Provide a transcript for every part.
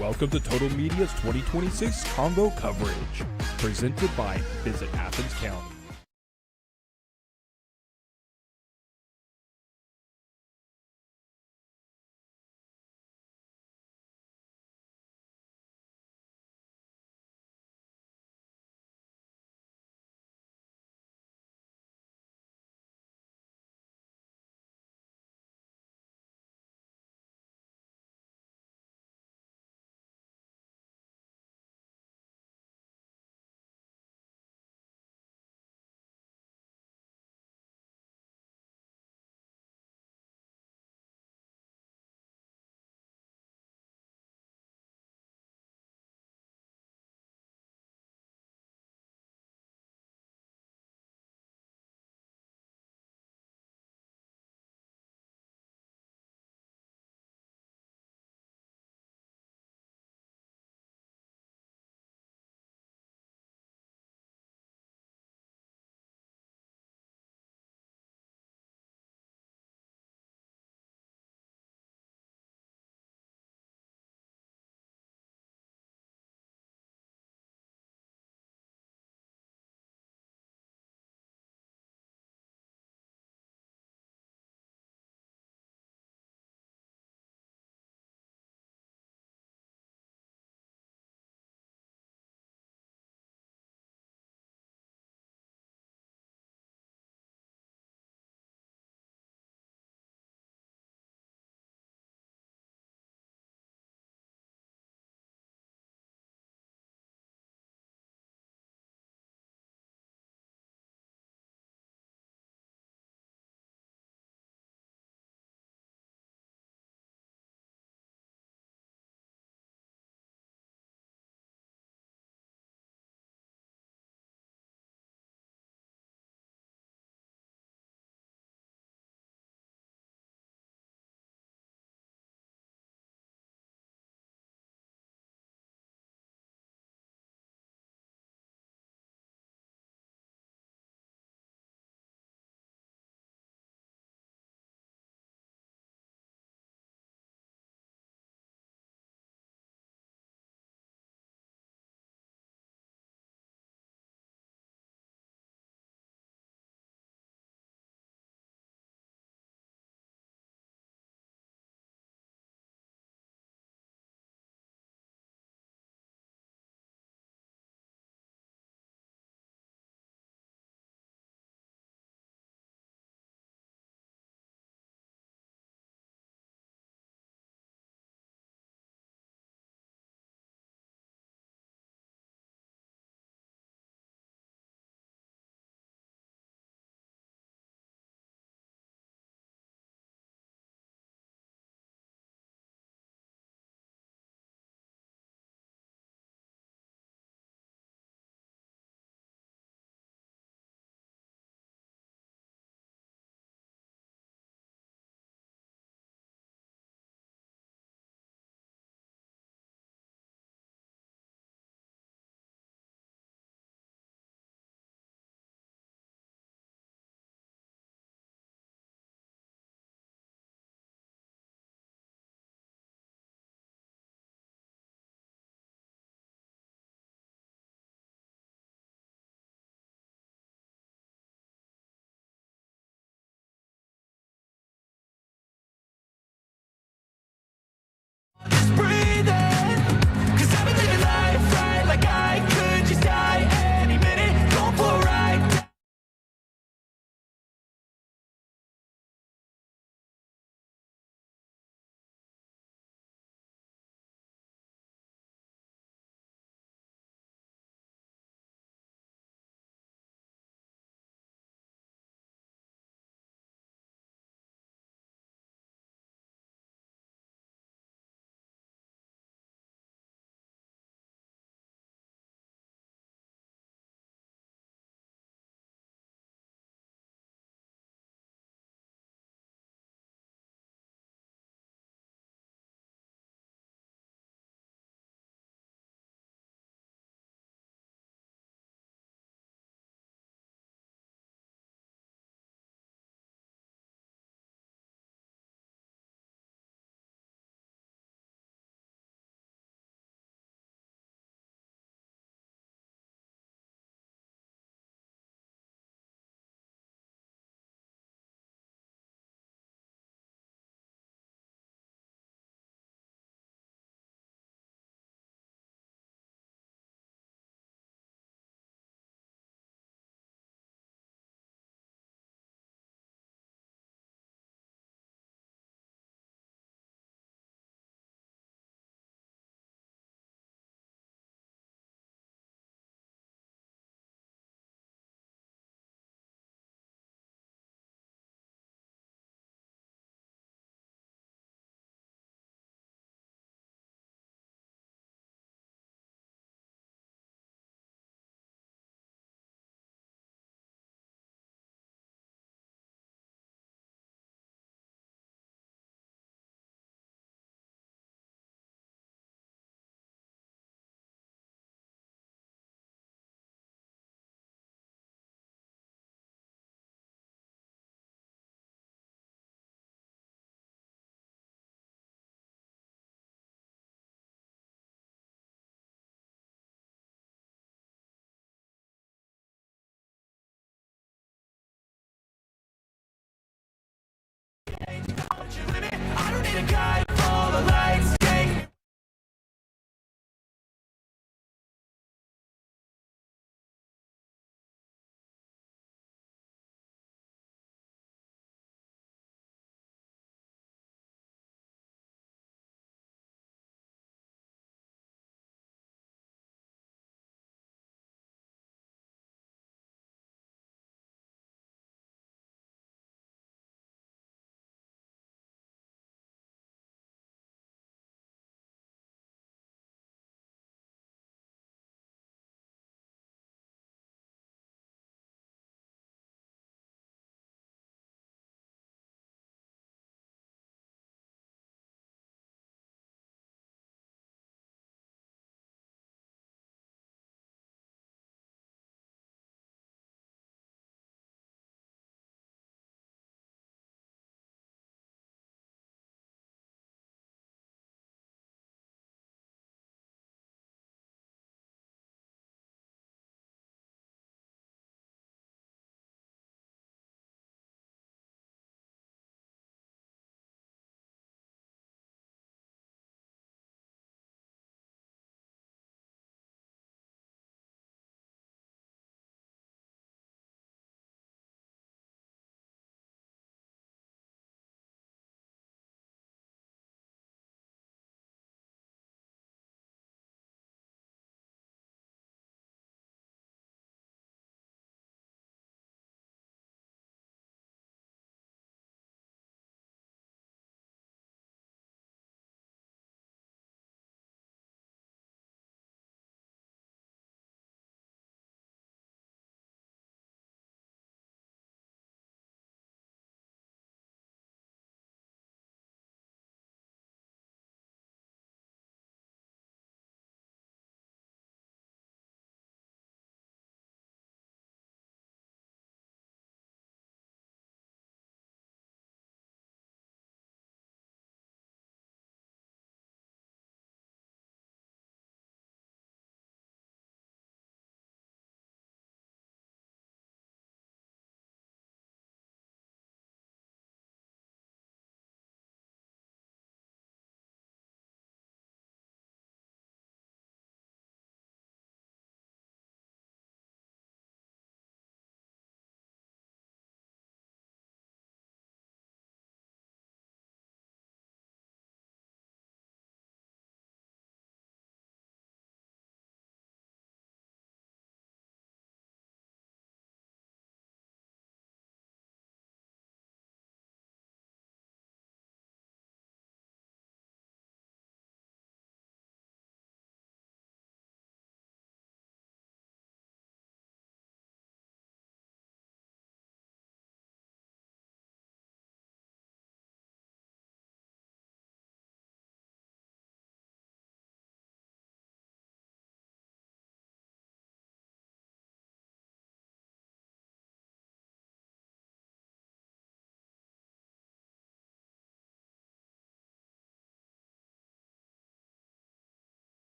Welcome to Total Media's 2026 Convo coverage, presented by Visit Athens County.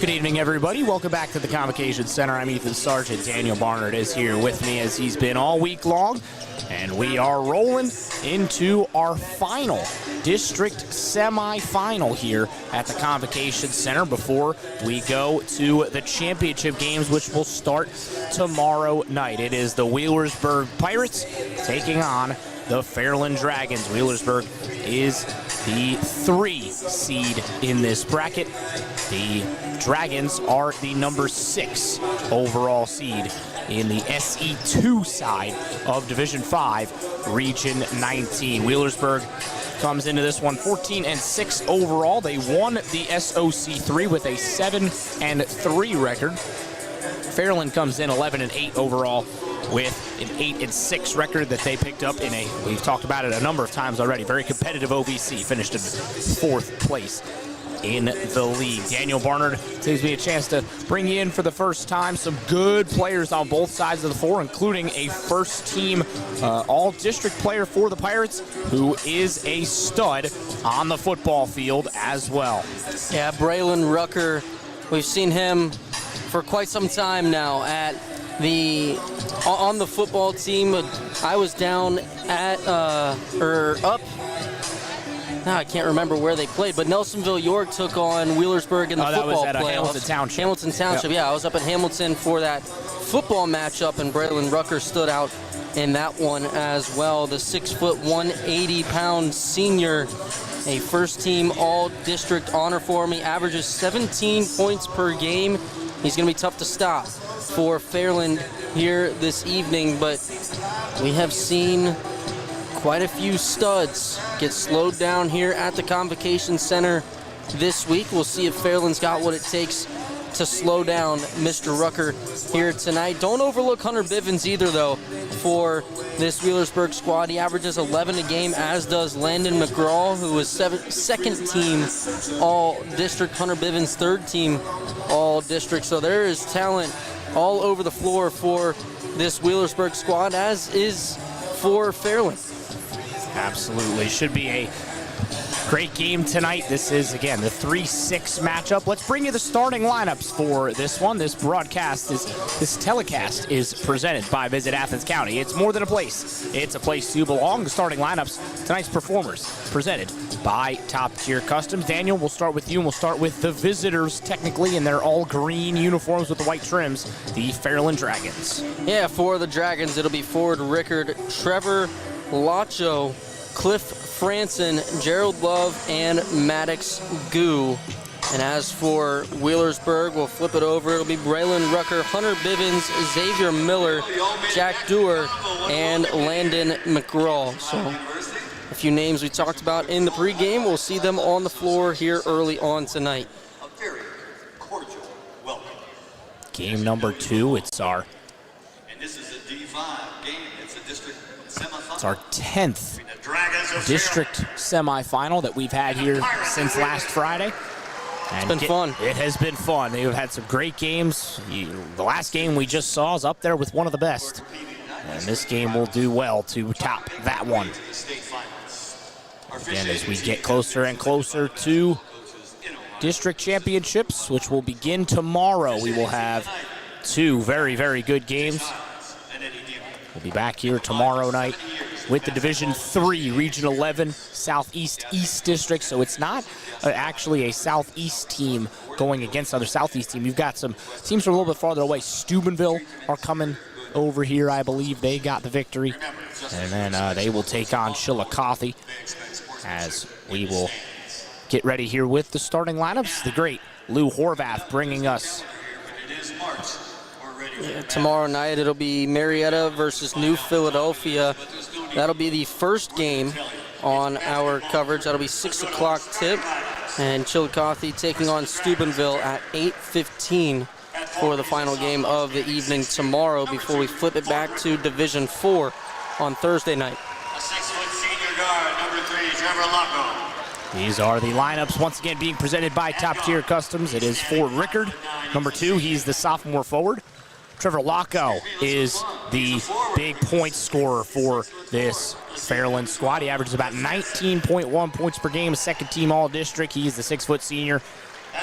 Good evening, everybody. Welcome back to the Convocation Center. I'm Ethan Sargent. Daniel Barnard is here with me as he's been all week long. And we are rolling into our final district semi-final here at the Convocation Center before we go to the championship games, which will start tomorrow night. It is the Wheelersburg Pirates taking on the Fairland Dragons. Wheelersburg is the 3 seed in this bracket. The Dragons are the number 6 overall seed in the SE2 side of Division 5, Region 19. Wheelersburg comes into this one 14-6 overall. They won the SOC3 with a 7-3 record. Fairland comes in 11-8 overall with an 8-6 record that they picked up in we've talked about it a number of times already, very competitive OVC, finished in 4th place in the league. Daniel Barnard gives me a chance to bring you in for the first time. Some good players on both sides of the floor, including a first-team all-district player for the Pirates, who is a stud on the football field as well. Yeah, Braylon Rucker, we've seen him for quite some time now on the football team. I was down at I can't remember where they played, but Nelsonville York took on Wheelersburg in the football playoffs. Hamilton Township. Hamilton Township, yeah. I was up at Hamilton for that football matchup, and Braylon Rucker stood out in that one as well. The 6'1", 180-pound senior, a first-team all-district honor for me, averages 17 points per game. He's going to be tough to stop for Fairland here this evening, but we have seen quite a few studs get slowed down here at the Convocation Center this week. We'll see if Fairland's got what it takes to slow down Mr. Rucker here tonight. Don't overlook Hunter Bivens either, though, for this Wheelersburg squad. He averages 11 a game, as does Landon McGraw, who is second-team all-district. Hunter Bivens, third-team all-district. So there is talent all over the floor for this Wheelersburg squad, as is for Fairland. Absolutely. Should be a great game tonight. This is, again, the 3-6 matchup. Let's bring you the starting lineups for this one. This telecast is presented by Visit Athens County. It's more than a place. It's a place to belong. The starting lineups, tonight's performers, presented by Top Tier Customs. Daniel, we'll start with you, and we'll start with the visitors, technically, in their all-green uniforms with the white trims, the Fairland Dragons. Yeah, for the Dragons, it'll be Ford Rickard, Trevor Lacho, Cliff Franson, Gerald Love, and Maddox Goo. And as for Wheelersburg, we'll flip it over. It'll be Braylon Rucker, Hunter Bivens, Xavier Miller, Jack Dewar, and Landon McGraw. So a few names we talked about in the pregame. We'll see them on the floor here early on tonight. A very cordial welcome. Game number 2, it's our This is a D5 game. It's a district semifinal. It's our 10th district semifinal that we've had here since last Friday. It's been fun. It has been fun. They've had some great games. The last game we just saw is up there with one of the best. And this game will do well to top that one. Again, as we get closer and closer to district championships, which will begin tomorrow, we will have 2 very, very good games. We'll be back here tomorrow night with the Division 3 Region 11 Southeast East District. So it's not actually a Southeast team going against another Southeast team. You've got some teams from a little bit farther away. Steubenville are coming over here, I believe. They got the victory. And then they will take on Chillicothe, as we will get ready here with the starting lineups. The great Lou Horvath bringing us. Tomorrow night it'll be Marietta versus New Philadelphia. That'll be the first game on our coverage. That'll be 6 o'clock tip. And Chillicothe taking on Steubenville at 8:15 for the final game of the evening tomorrow, before we flip it back to Division 4 on Thursday night. A 6-foot senior guard, number 3, Trevor Lacho. These are the lineups once again being presented by Top Tier Customs. It is Ford Rickard, number 2. He's the sophomore forward. Trevor Lacho is the big point scorer for this Fairland squad. He averages about 19.1 points per game, a second-team all-district. He is the 6-foot senior.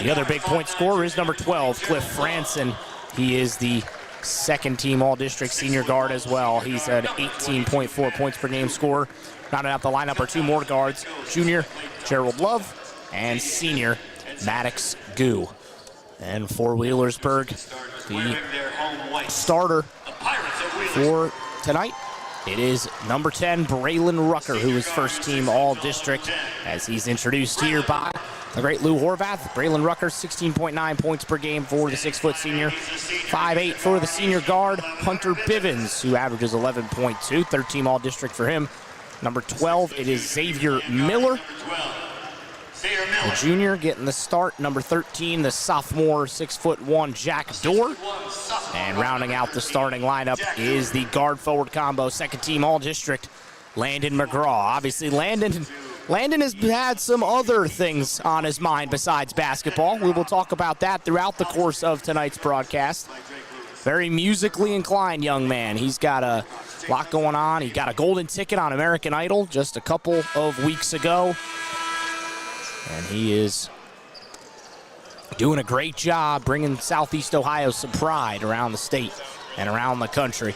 The other big point scorer is number 12, Cliff Franson. He is the second-team all-district senior guard as well. He's an 18.4 points per game scorer. Rounding out the lineup are 2 more guards, junior Gerald Love and senior Maddox Goo. And for Wheelersburg, the starter for tonight, it is number 10, Braylon Rucker, who is first-team all-district, as he's introduced here by the great Lou Horvath. Braylon Rucker, 16.9 points per game for the 6-foot senior. 5'8" for the senior guard, Hunter Bivens, who averages 11.2, third-team All-District for him. Number 12, it is Xavier Miller. The junior getting the start. Number 13, the sophomore 6'1" Jack Dorr. And rounding out the starting lineup is the guard-forward combo, second-team All-District, Landon McGraw. Obviously, Landon has had some other things on his mind besides basketball. We will talk about that throughout the course of tonight's broadcast. Very musically inclined young man. He's got a lot going on. He got a golden ticket on American Idol just a couple of weeks ago. And he is doing a great job bringing Southeast Ohio some pride around the state and around the country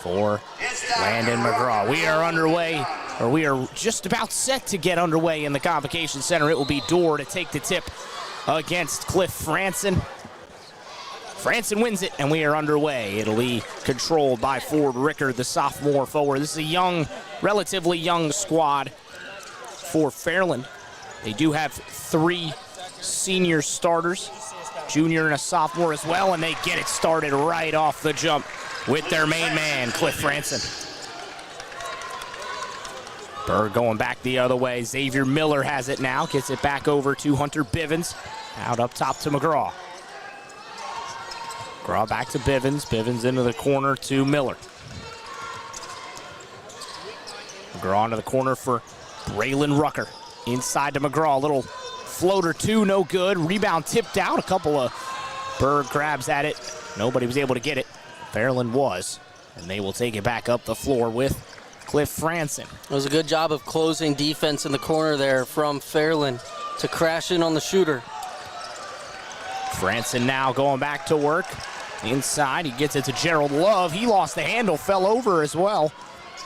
for Landon McGraw. We are underway, or we are just about set to get underway in the Convocation Center. It will be Dorr to take the tip against Cliff Franson. Franson wins it, and we are underway. It'll be controlled by Ford Rickard, the sophomore forward. This is a young, relatively young squad for Fairland. They do have 3 senior starters, junior and a sophomore as well, and they get it started right off the jump with their main man, Cliff Franson. Berg going back the other way. Xavier Miller has it now, gets it back over to Hunter Bivens. Out up top to McGraw. McGraw back to Bivens. Bivens into the corner to Miller. McGraw into the corner for Braylon Rucker. Inside to McGraw, a little floater two, no good. Rebound tipped out, a couple of Berg grabs at it. Nobody was able to get it. Fairland was, and they will take it back up the floor with Cliff Franson. It was a good job of closing defense in the corner there from Fairland to crash in on the shooter. Franson now going back to work. Inside, he gets it to Gerald Love. He lost the handle, fell over as well.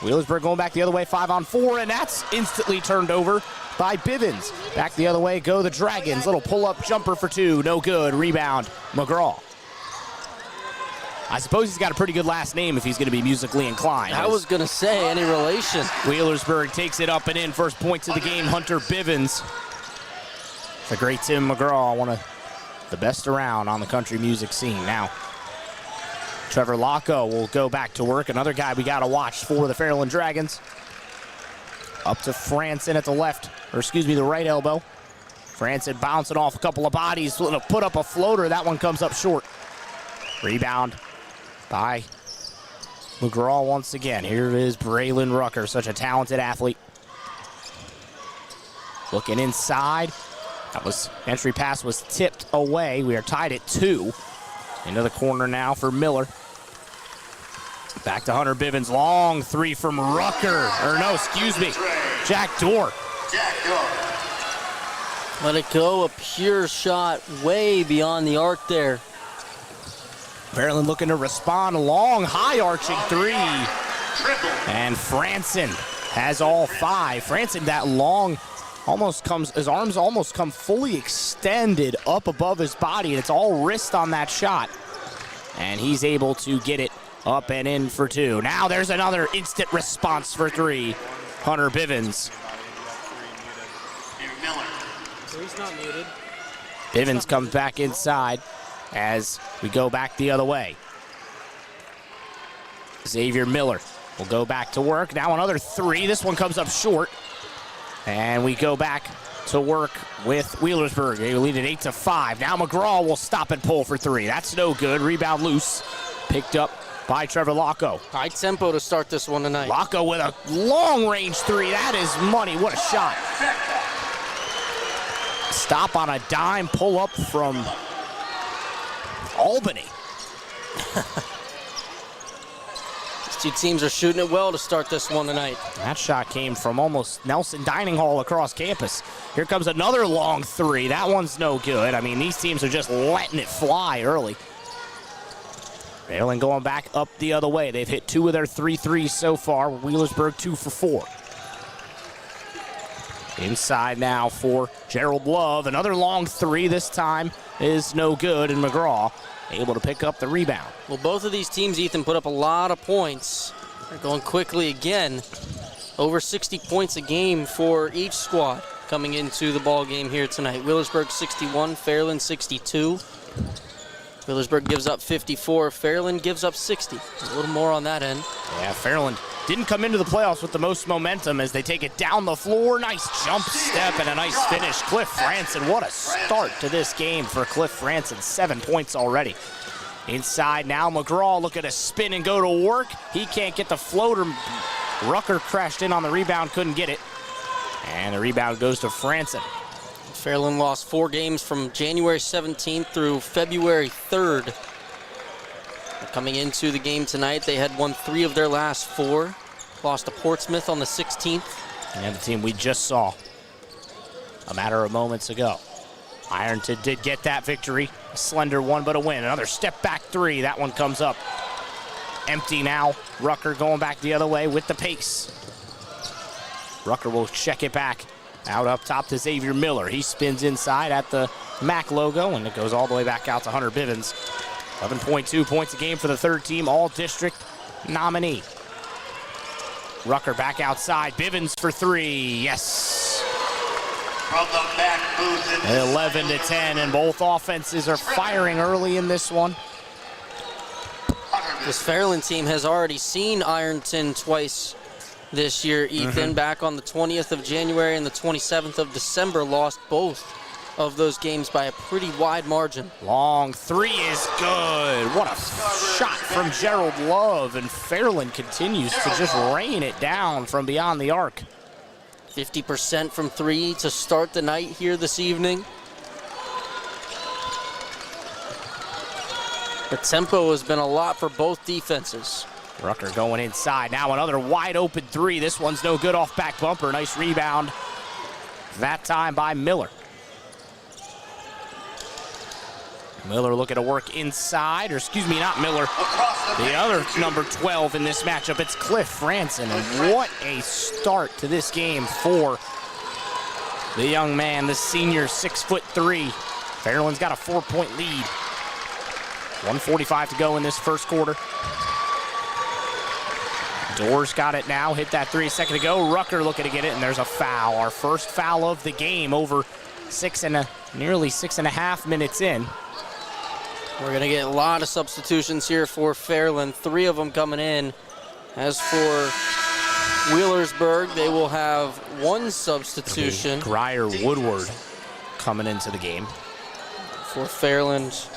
Wheelersburg going back the other way, 5-on-4, and that's instantly turned over by Bivens. Back the other way go the Dragons. Little pull-up jumper for 2, no good. Rebound, McGraw. I suppose he's got a pretty good last name if he's going to be musically inclined. I was going to say, any relation. Wheelersburg takes it up and in. First points of the game, Hunter Bivens. The great Tim McGraw, one of the best around on the country music scene. Now, Trevor Locko will go back to work. Another guy we got to watch for the Fairland Dragons. Up to Franson at the left, or excuse me, the right elbow. Franson bouncing off a couple of bodies, put up a floater. That one comes up short. Rebound by McGraw once again. Here is Braylon Rucker, such a talented athlete. Looking inside. That was entry pass was tipped away. We are tied at 2. Into the corner now for Miller. Back to Hunter Bivens. Long 3 from Rucker. Or no, excuse me. Jack Dorr. Let it go. A pure shot way beyond the arc there. Fairland looking to respond. Long, high arching 3. And Franson has all 5. Franson, that long, his arms almost come fully extended up above his body, and it's all wrist on that shot. And he's able to get it up and in for 2. Now there's another instant response for 3. Hunter Bivens. He's not muted. Bivens comes back inside as we go back the other way. Xavier Miller will go back to work. Now another 3. This one comes up short. And we go back to work with Wheelersburg. They lead at 8-5. Now McGraw will stop and pull for 3. That's no good. Rebound loose. Picked up by Trevor Locko. High tempo to start this one tonight. Locko with a long-range 3. That is money. What a shot. Stop on a dime. Pull up from Albany. These two teams are shooting it well to start this one tonight. That shot came from almost Nelson Dining Hall across campus. Here comes another long 3. That one's no good. I mean, these teams are just letting it fly early. Fairland going back up the other way. They've hit 2 of their 3 threes so far. Wheelersburg 2 for 4. Inside now for Gerald Love. Another long 3 this time is no good, and McGraw able to pick up the rebound. Well, both of these teams, Ethan, put up a lot of points. They're going quickly again. Over 60 points a game for each squad. coming into the ball game here tonight. Wheelersburg 61, Fairland 62. Wheelersburg gives up 54, Fairland gives up 60. A little more on that end. Yeah, Fairland didn't come into the playoffs with the most momentum as they take it down the floor. Nice jump step and a nice finish. Cliff Franson, what a start to this game for Cliff Franson. 7 points already. Inside now, McGraw looking to spin and go to work. He can't get the floater. Rucker crashed in on the rebound, couldn't get it. And the rebound goes to Franson. Fairland lost 4 games from January 17th through February 3rd. Coming into the game tonight, they had won 3 of their last 4. Lost to Portsmouth on the 16th. And the team we just saw a matter of moments ago. Ironton did get that victory. A slender one, but a win. Another step back 3. That one comes up empty now. Rucker going back the other way with the pace. Rucker will check it back. Out up top to Xavier Miller. He spins inside at the MAC logo, and it goes all the way back out to Hunter Bivens. 11.2 points a game for the third team, all-district nominee. Rucker back outside. Bivens for 3. Yes. From the back booth. 11 to 10, and both offenses are firing early in this one. This Fairland team has already seen Ironton twice this year, Ethan. Back on the 20th of January and the 27th of December, lost both of those games by a pretty wide margin. Long 3 is good. What a shot from Gerald Love, and Fairland continues to just rain it down from beyond the arc. 50% from 3 to start the night here this evening. The tempo has been a lot for both defenses. Rucker going inside. Now another wide open 3. This one's no good off back bumper. Nice rebound. That time by Miller. Miller looking to work inside, or excuse me, not Miller. The other number 12 in this matchup, it's Cliff Franson. And what a start to this game for the young man, the senior, 6'3". Fairland's got a 4-point lead. 1:45 to go in this first quarter. Doors got it now, hit that 3 a second ago. Rucker looking to get it, and there's a foul. Our first foul of the game, over nearly 6.5 minutes in. We're gonna get a lot of substitutions here for Fairland, 3 of them coming in. As for Wheelersburg, they will have 1 substitution. Grier Woodward coming into the game. For Fairland,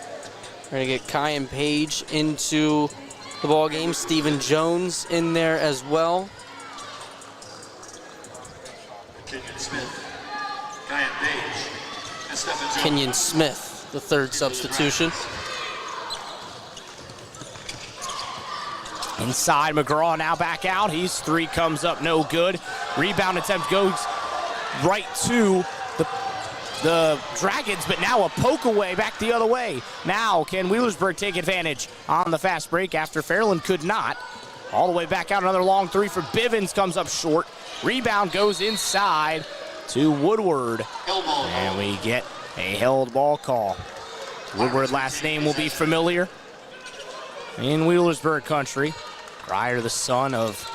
we're gonna get Kyan Page into the ball game. Stephen Jones in there as well. Kenyon Smith, Kyan Page, and Stephen Jones. Kenyon Smith, the 3rd substitution. Inside, McGraw now back out. He's 3 comes up, no good. Rebound attempt goes right to the Dragons, but now a poke away back the other way. Now can Wheelersburg take advantage on the fast break after Fairland could not? All the way back out, another long 3 for Bivens, comes up short. Rebound goes inside to Woodward. And we get a held ball call. Woodward last name will be familiar in Wheelersburg country. Grier, the son of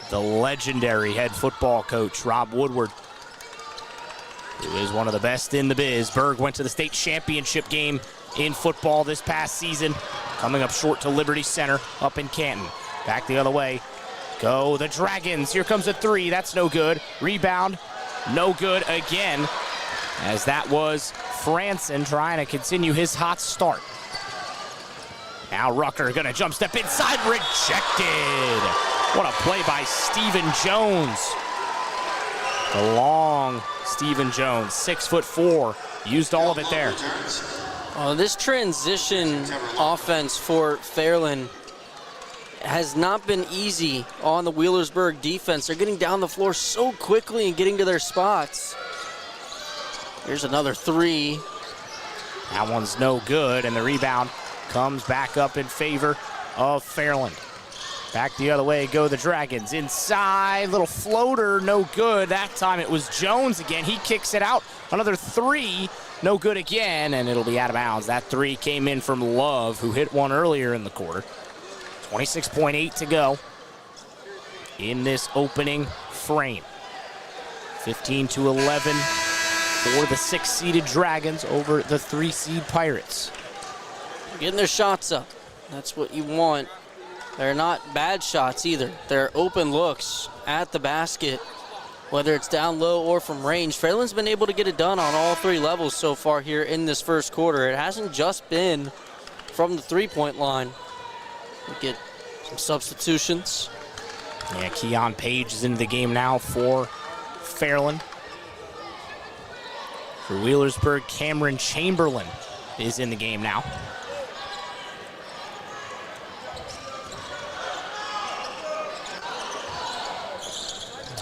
the legendary head football coach, Rob Woodward, who is one of the best in the biz. Berg went to the state championship game in football this past season, coming up short to Liberty Center up in Canton. Back the other way. Go the Dragons. Here comes a 3. That's no good. Rebound, no good again, as that was Franson trying to continue his hot start. Now Rucker gonna jump step inside, rejected. What a play by Stephen Jones. The long Stephen Jones, 6'4", used all of it there. This transition offense for Fairland has not been easy on the Wheelersburg defense. They're getting down the floor so quickly and getting to their spots. Here's another 3. That one's no good, and the rebound comes back up in favor of Fairland. Back the other way go the Dragons. Inside, little floater, no good. That time it was Jones again. He kicks it out. Another 3, no good again, and it'll be out of bounds. That 3 came in from Love, who hit one earlier in the quarter. 26.8 to go in this opening frame. 15-11 for the 6-seeded Dragons over the 3-seed Pirates. Getting their shots up. That's what you want. They're not bad shots either. They're open looks at the basket, whether it's down low or from range. Fairland's been able to get it done on all 3 levels so far here in this first quarter. It hasn't just been from the 3-point line. We get some substitutions. Yeah, Keon Page is into the game now for Fairland. For Wheelersburg, Cameron Chamberlain is in the game now.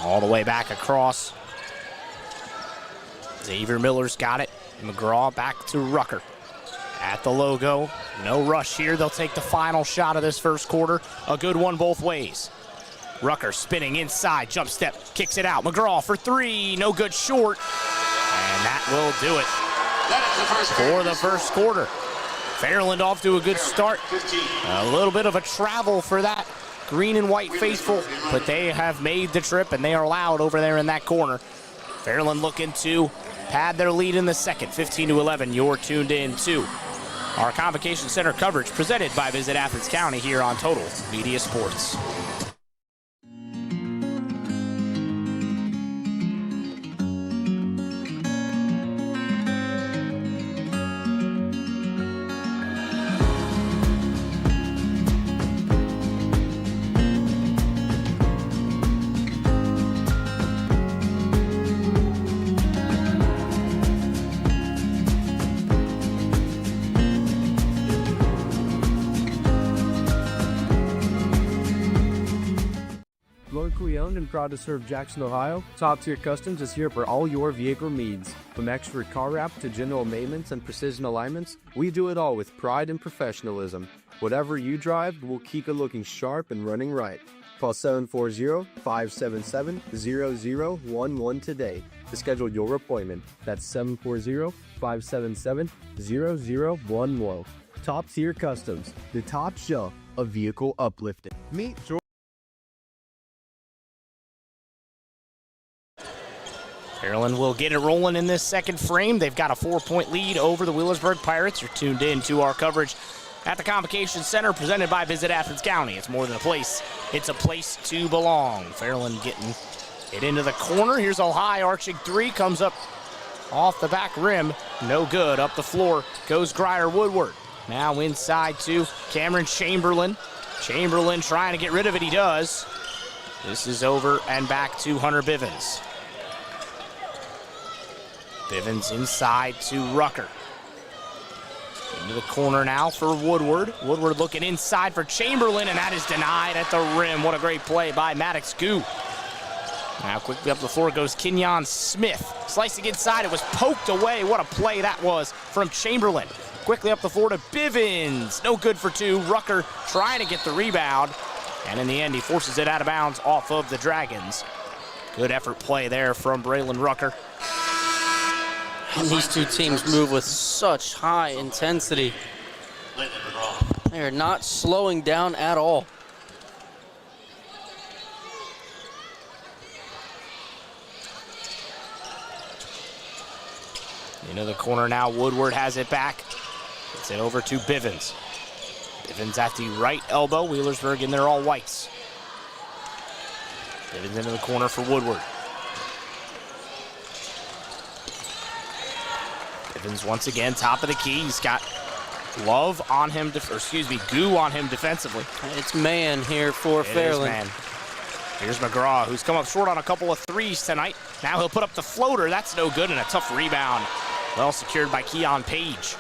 All the way back across. Xavier Miller's got it. McGraw back to Rucker. At the logo, no rush here. They'll take the final shot of this first quarter. A good one both ways. Rucker spinning inside, jump step, kicks it out. McGraw for 3, no good short. And that will do it for the first quarter. Fairland off to a good start. A little bit of a travel for that green and white faithful, but they have made the trip and they are loud over there in that corner. Fairland looking to pad their lead in the second, 15-11. You're tuned in to our Convocation Center coverage presented by Visit Athens County here on Total Media Sports. Locally owned and proud to serve Jackson, Ohio, Top Tier Customs is here for all your vehicle needs. From expert car wrap to general maintenance and precision alignments, we do it all with pride and professionalism. Whatever you drive, we'll keep it looking sharp and running right. Call 740-577-0011 today to schedule your appointment. That's 740-577-0011. Top Tier Customs, the top shelf of vehicle uplifting. Meet George. Fairland will get it rolling in this second frame. They've got a 4-point lead over the Wheelersburg Pirates. You're tuned in to our coverage at the Convocation Center presented by Visit Athens County. It's more than a place, it's a place to belong. Fairland getting it into the corner. Here's a high arching 3, comes up off the back rim. No good. Up the floor goes Grier Woodward. Now inside to Cameron Chamberlain. Chamberlain trying to get rid of it. He does. This is over and back to Hunter Bivens. Bivens inside to Rucker. Into the corner now for Woodward. Woodward looking inside for Chamberlain, and that is denied at the rim. What a great play by Maddox Goo. Now quickly up the floor goes Kenyon Smith. Slicing inside, it was poked away. What a play that was from Chamberlain. Quickly up the floor to Bivens. No good for 2. Rucker trying to get the rebound, and in the end he forces it out of bounds off of the Dragons. Good effort play there from Braylon Rucker. And these two teams move with such high intensity. They are not slowing down at all. Into the corner now, Woodward has it back. Gets it over to Bivens. Bivens at the right elbow, Wheelersburg in their all whites. Bivens into the corner for Woodward. Bivens once again, top of the key. He's got Love on him, Goo on him defensively. It's man here for Fairland. Man. Here's McGraw, who's come up short on a couple of 3s tonight. Now he'll put up the floater. That's no good, and a tough rebound. Well secured by Keon Page.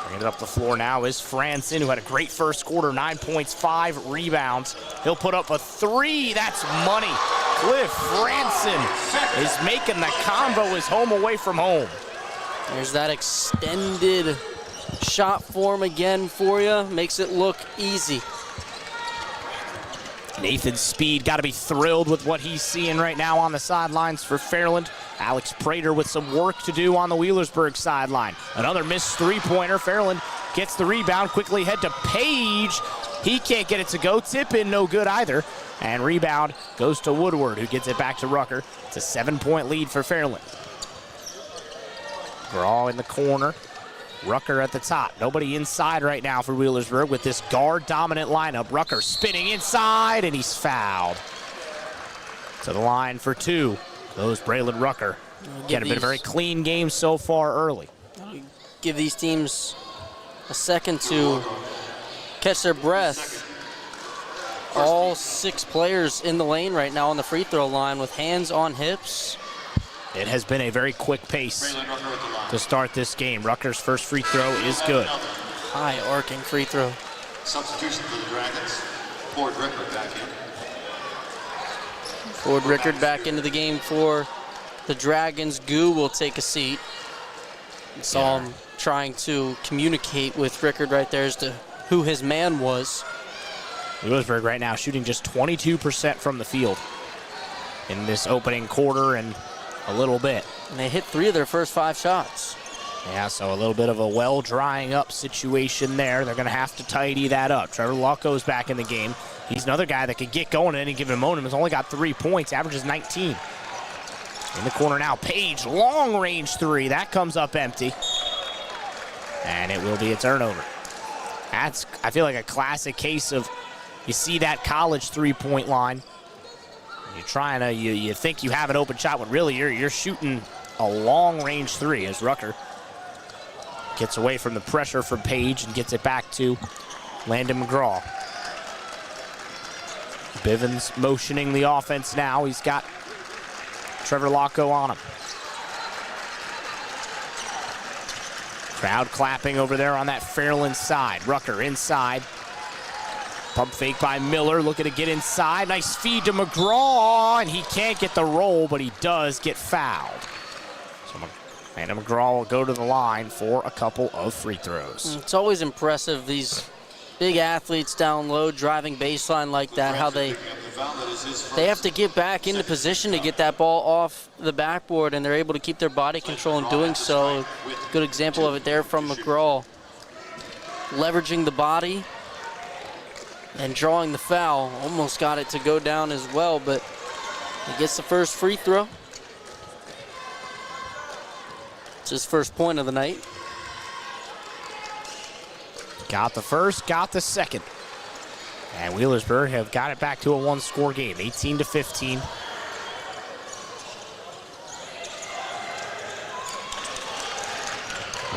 Bringing it up the floor now is Franson, who had a great first quarter, 9 points, 5 rebounds. He'll put up a 3. That's money. Cliff Franson is making the Convo his home away from home. There's that extended shot form again for you. Makes it look easy. Nathan Speed got to be thrilled with what he's seeing right now on the sidelines for Fairland. Alex Prater with some work to do on the Wheelersburg sideline. Another missed three-pointer. Fairland gets the rebound, quickly head to Page. He can't get it to go. Tip in, no good either. And rebound goes to Woodward, who gets it back to Rucker. It's a 7-point lead for Fairland. Graw in the corner. Rucker at the top. Nobody inside right now for Wheelersburg with this guard-dominant lineup. Rucker spinning inside, and he's fouled. To the line for two goes Braylon Rucker. Again, been a very clean game so far early. Give these teams a second to catch their breath. All 6 players in the lane right now on the free throw line with hands on hips. It has been a very quick pace to start this game. Rucker's first free throw is good. High arcing free throw. Substitution for the Dragons. Ford Rickard back in. Ford Rickard back into the game for the Dragons. Goo will take a seat. Saw him trying to communicate with Rickard right there as to who his man was. Wheelersburg right now shooting just 22% from the field in this opening quarter and a little bit. And they hit 3 of their first 5 shots. Yeah, so a little bit of a well drying up situation there. They're going to have to tidy that up. Trevor Lucko's back in the game. He's another guy that could get going at any given moment. He's only got 3 points, averages 19. In the corner now, Page, long range 3. That comes up empty. And it will be a turnover. That's, I feel like, a classic case of you see that college 3-point line. You're trying to, you think you have an open shot when really you're shooting a long range 3 as Rucker gets away from the pressure from Page and gets it back to Landon McGraw. Bivens motioning the offense now. He's got Trevor Locko on him. Crowd clapping over there on that Fairland side. Rucker inside. Pump fake by Miller, looking to get inside. Nice feed to McGraw, and he can't get the roll, but he does get fouled. So Landon McGraw will go to the line for a couple of free throws. It's always impressive, these big athletes down low driving baseline like that, how they have to get back into position to get that ball off the backboard, and they're able to keep their body control in doing so. Good example of it there from McGraw. Leveraging the body and drawing the foul. Almost got it to go down as well, but he gets the first free throw. It's his first point of the night. Got the first, got the second. And Wheelersburg have got it back to a 1-score game, 18-15.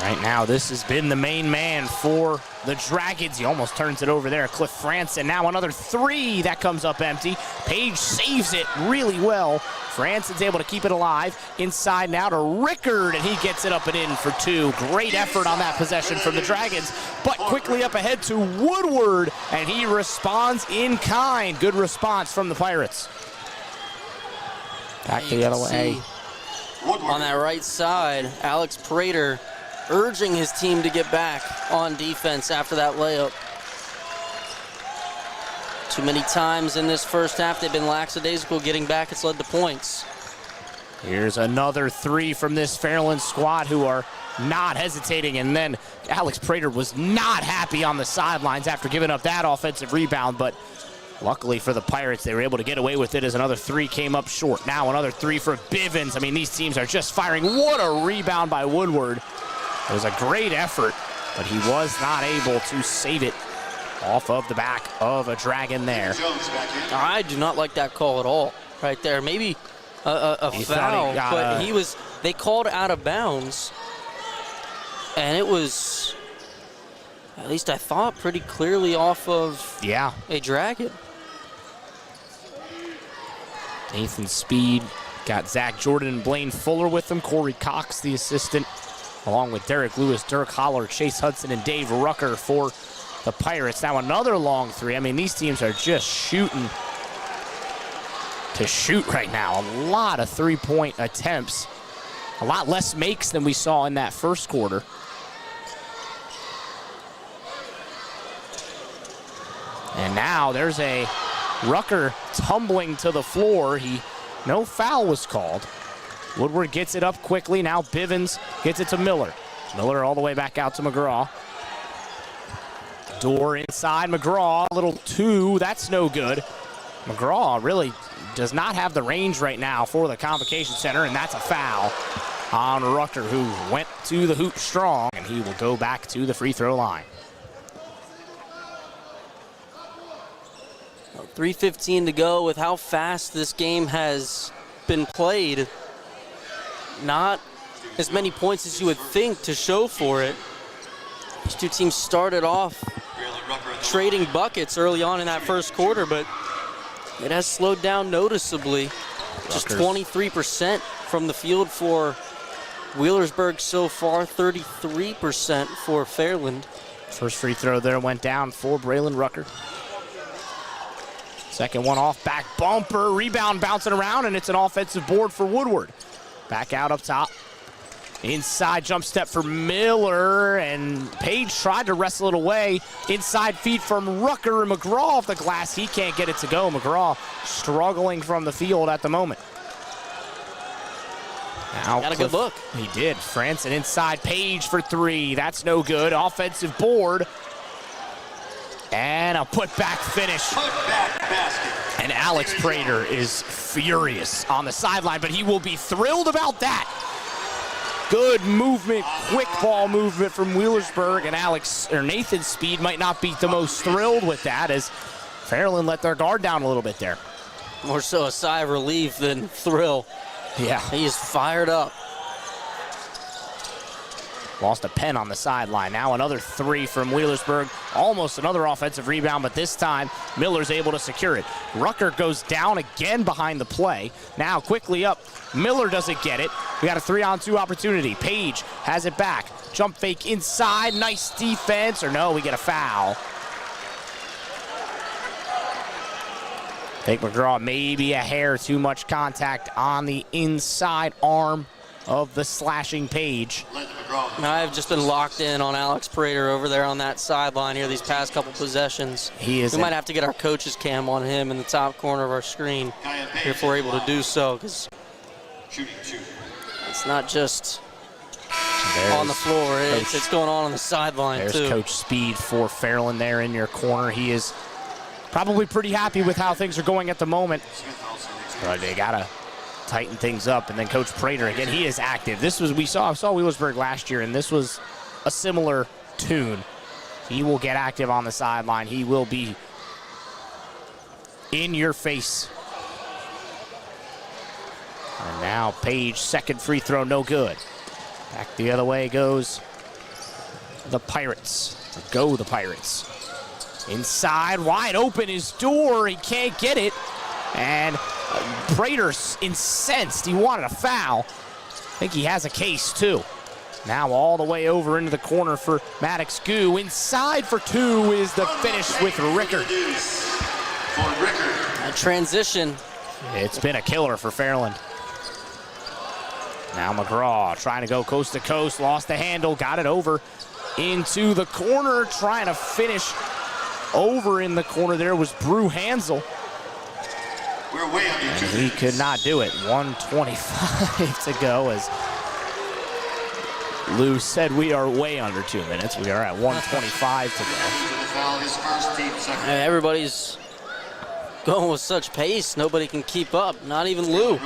Right now, this has been the main man for the Dragons. He almost turns it over there. Cliff Franson. Now another 3 that comes up empty. Page saves it really well. Franson's able to keep it alive. Inside now to Rickard, and he gets it up and in for 2. Great effort on that possession from the Dragons, but quickly up ahead to Woodward, and he responds in kind. Good response from the Pirates. Back the other way. On that right side, Alex Prater urging his team to get back on defense after that layup. Too many times in this first half they've been lackadaisical getting back. It's led to points. Here's another 3 from this Fairland squad who are not hesitating. And then Alex Prater was not happy on the sidelines after giving up that offensive rebound, but luckily for the Pirates, they were able to get away with it as another 3 came up short. Now another 3 for Bivens. I mean, these teams are just firing. What a rebound by Woodward. It was a great effort, but he was not able to save it off of the back of a Dragon there. I do not like that call at all right there. Maybe a foul, but they called out of bounds, and it was, at least I thought, pretty clearly off of a Dragon. Nathan Speed got Zach Jordan and Blaine Fuller with him. Corey Cox, the assistant, along with Derek Lewis, Dirk Holler, Chase Hudson, and Dave Rucker for the Pirates. Now another long 3. I mean, these teams are just shooting to shoot right now. A lot of 3-point attempts. A lot less makes than we saw in that first quarter. And now there's a Rucker tumbling to the floor. No foul was called. Woodward gets it up quickly. Now Bivens gets it to Miller. Miller all the way back out to McGraw. Door inside, McGraw, little two, that's no good. McGraw really does not have the range right now for the Convocation Center, and that's a foul on Rucker, who went to the hoop strong, and he will go back to the free throw line. 3:15 to go. With how fast this game has been played, not as many points as you would think to show for it. These two teams started off trading buckets early on in that first quarter, but it has slowed down noticeably. Just 23% from the field for Wheelersburg so far, 33% for Fairland. First free throw there went down for Braylon Rucker. Second one off, back bumper, rebound bouncing around, and it's an offensive board for Woodward. Back out up top. Inside jump step for Miller, and Page tried to wrestle it away. Inside feed from Rucker, and McGraw off the glass. He can't get it to go. McGraw struggling from the field at the moment. Now got a good look. He did. Franson inside, Page for three. That's no good. Offensive board. And a put-back finish. Put-back basket. And Alex Prater is furious on the sideline, but he will be thrilled about that. Good movement, quick ball movement from Wheelersburg, and Nathan Speed might not be the most thrilled with that, as Fairland let their guard down a little bit there. More so a sigh of relief than thrill. Yeah. He is fired up. Lost a pen on the sideline. Now another three from Wheelersburg. Almost another offensive rebound, but this time Miller's able to secure it. Rucker goes down again behind the play. Now quickly up. Miller doesn't get it. We got a 3-on-2 opportunity. Page has it back. Jump fake inside. Nice defense. Or no, we get a foul. I think McGraw maybe a hair too much contact on the inside arm of the slashing Page. I've just been locked in on Alex Prater over there on that sideline here these past couple possessions. We might have to get our coach's cam on him in the top corner of our screen if we're able to do so, because it's not just on the floor, it's going on the sideline too. There's Coach Speed for Fairland there in your corner. He is probably pretty happy with how things are going at the moment, but they gotta tighten things up. And then Coach Prater again, he is active. We saw Wheelersburg last year, and this was a similar tune. He will get active on the sideline. He will be in your face. And now Page, second free throw, no good. Back the other way goes the Pirates. Go the Pirates. Inside, wide open is Door. He can't get it. And Prater's incensed. He wanted a foul. I think he has a case too. Now all the way over into the corner for Maddox Goo. Inside for two is the finish with Rickard. A transition. It's been a killer for Fairland. Now McGraw trying to go coast to coast. Lost the handle. Got it over into the corner. Trying to finish over in the corner there was Brew Hansel. We're way under 2 minutes. He could not do it. 1:25 to go, as Lou said we are way under 2 minutes. We are at 1:25 to go. Everybody's going with such pace, nobody can keep up, not even Lou.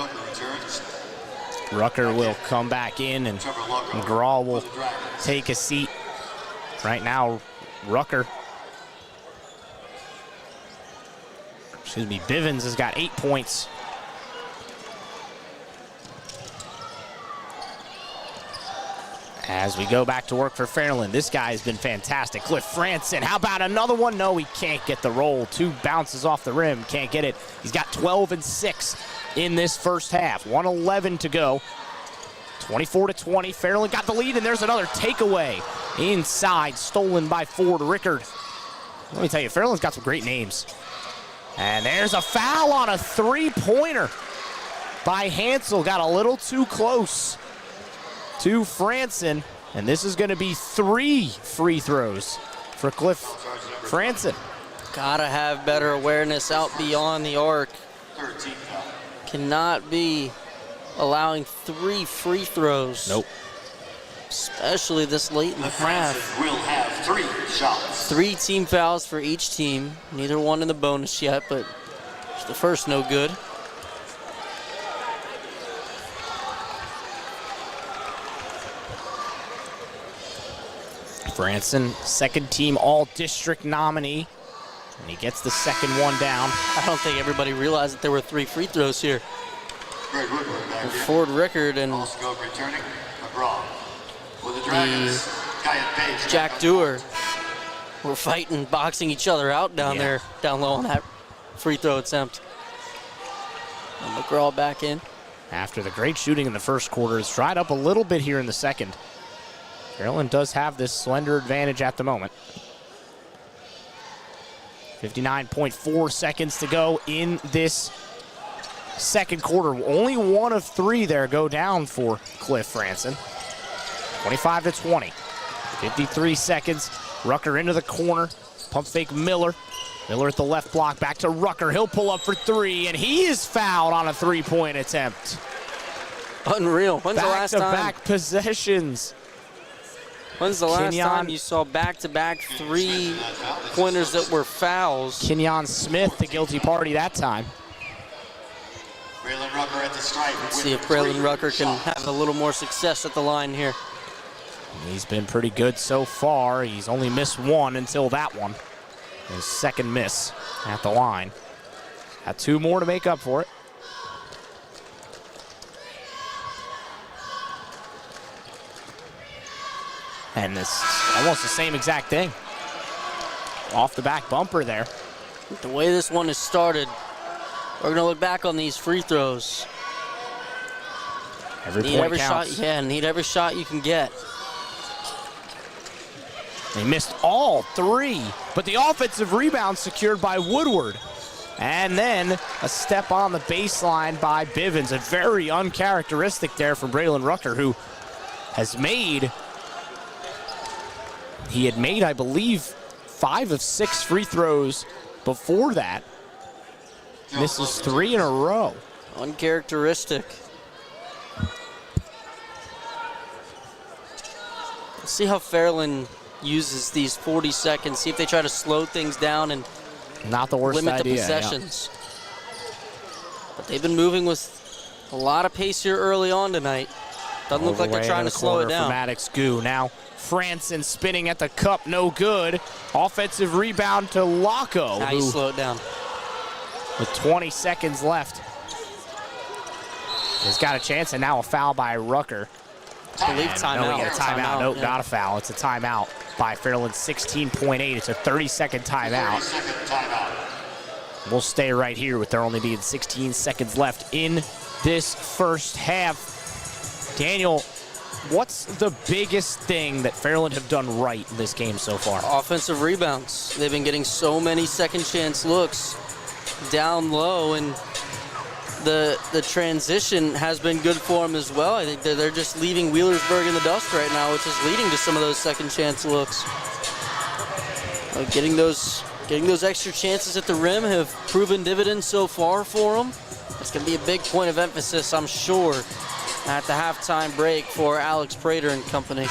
Rucker will come back in, and McGraw will take a seat. Right now, Bivens has got 8 points. As we go back to work for Fairland, this guy has been fantastic. Cliff Franson, how about another one? No, he can't get the roll. Two bounces off the rim, can't get it. He's got 12 and 6 in this first half. 1:11 to go. 24-20, Fairland got the lead, and there's another takeaway. Inside, stolen by Ford Rickard. Let me tell you, Fairland's got some great names. And there's a foul on a three-pointer by Hansel. Got a little too close to Franson. And this is going to be 3 free throws for Cliff Franson. Gotta have better awareness out beyond the arc. 13 foul. Cannot be allowing 3 free throws. Nope. Especially this late in the half. Francis will have 3 shots. 3 team fouls for each team. Neither one in the bonus yet, but the first no good. Franson, second team all-district nominee, and he gets the second one down. I don't think everybody realized that there were 3 free throws here. Greg Woodward back here. Ford Rickard and Also returning, McGraw. For the Dragons, Kyan Page. Jack Dewar were fighting, boxing each other out down there, down low on that free throw attempt. And McGraw back in. After the great shooting in the first quarter, it's dried up a little bit here in the second. Fairland does have this slender advantage at the moment. 59.4 seconds to go in this second quarter. Only 1 of 3 there go down for Cliff Franson. 25-20. 53 seconds. Rucker into the corner. Pump fake Miller. Miller at the left block. Back to Rucker. He'll pull up for 3, and he is fouled on a 3-point attempt. Unreal. When's the last time? Back-to-back possessions. When's the last time you saw back-to-back 3-pointers that were fouls? Kenyon Smith, the guilty party that time. Braylon Rucker at the stripe. Let's see if Braylon Rucker can have a little more success at the line here. He's been pretty good so far. He's only missed 1 until that one. His second miss at the line. Got 2 more to make up for it. And it's almost the same exact thing. Off the back bumper there. The way this one is started, we're going to look back on these free throws. Every point counts. Need every shot you can get. They missed all 3, but the offensive rebound secured by Woodward. And then a step on the baseline by Bivens. A very uncharacteristic there from Braylon Rucker, who has made, he had made, I believe, 5 of 6 free throws before that. Misses 3 in a row. Uncharacteristic. Let's see how Fairland uses these 40 seconds. See if they try to slow things down and not the worst limit idea, the possessions. But they've been moving with a lot of pace here early on tonight. Doesn't look like they're trying to slow it down. Maddox Goo. Now Franson spinning at the cup, no good. Offensive rebound to Laco. Now you slow it down. With 20 seconds left, he's got a chance, and now a foul by Rucker. I believe timeout. No, we get a timeout. Nope, not a foul. It's a timeout by Fairland. 16.8. It's a 30-second timeout. 30-second timeout. We'll stay right here with there only being 16 seconds left in this first half. Daniel, what's the biggest thing that Fairland have done right in this game so far? Offensive rebounds. They've been getting so many second chance looks down low, and the transition has been good for them as well. I think they're just leaving Wheelersburg in the dust right now, which is leading to some of those second chance looks. Getting those extra chances at the rim have proven dividends so far for them. It's going to be a big point of emphasis, I'm sure, at the halftime break for Alex Prater and company.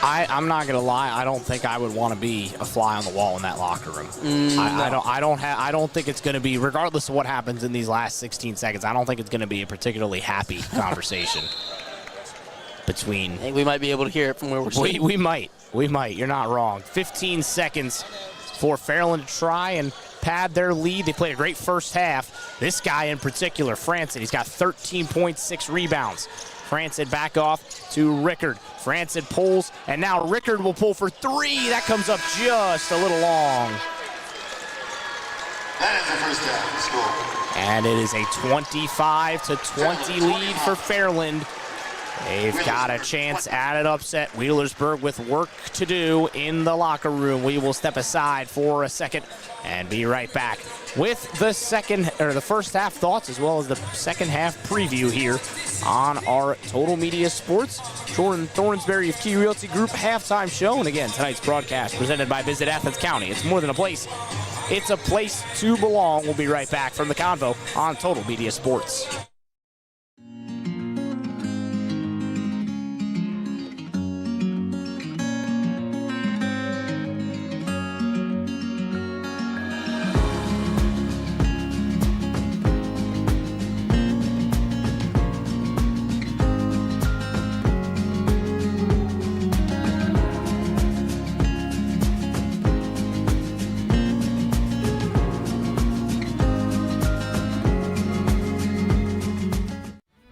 I'm not gonna lie. I don't think I would want to be a fly on the wall in that locker room. No. I don't think it's gonna be, regardless of what happens in these last 16 seconds. I don't think it's gonna be a particularly happy conversation between. I think we might be able to hear it from where we're sitting. We might. You're not wrong. 15 seconds for Fairland to try and pad their lead. They played a great first half. This guy in particular, Franson, he's got 13.6 rebounds. Franson back off to Rickard. Franson pulls, and now Rickard will pull for 3. That comes up just a little long. That is the first down score. And it is a 25-20 lead for Fairland They've got a chance at an upset. Wheelersburg with work to do in the locker room. We will step aside for a second and be right back with the first half thoughts as well as the second half preview here on our Total Media Sports Jordan Thornsberry of Key Realty Group halftime show. And again, tonight's broadcast presented by Visit Athens County. It's more than a place. It's a place to belong. We'll be right back from the Convo on Total Media Sports.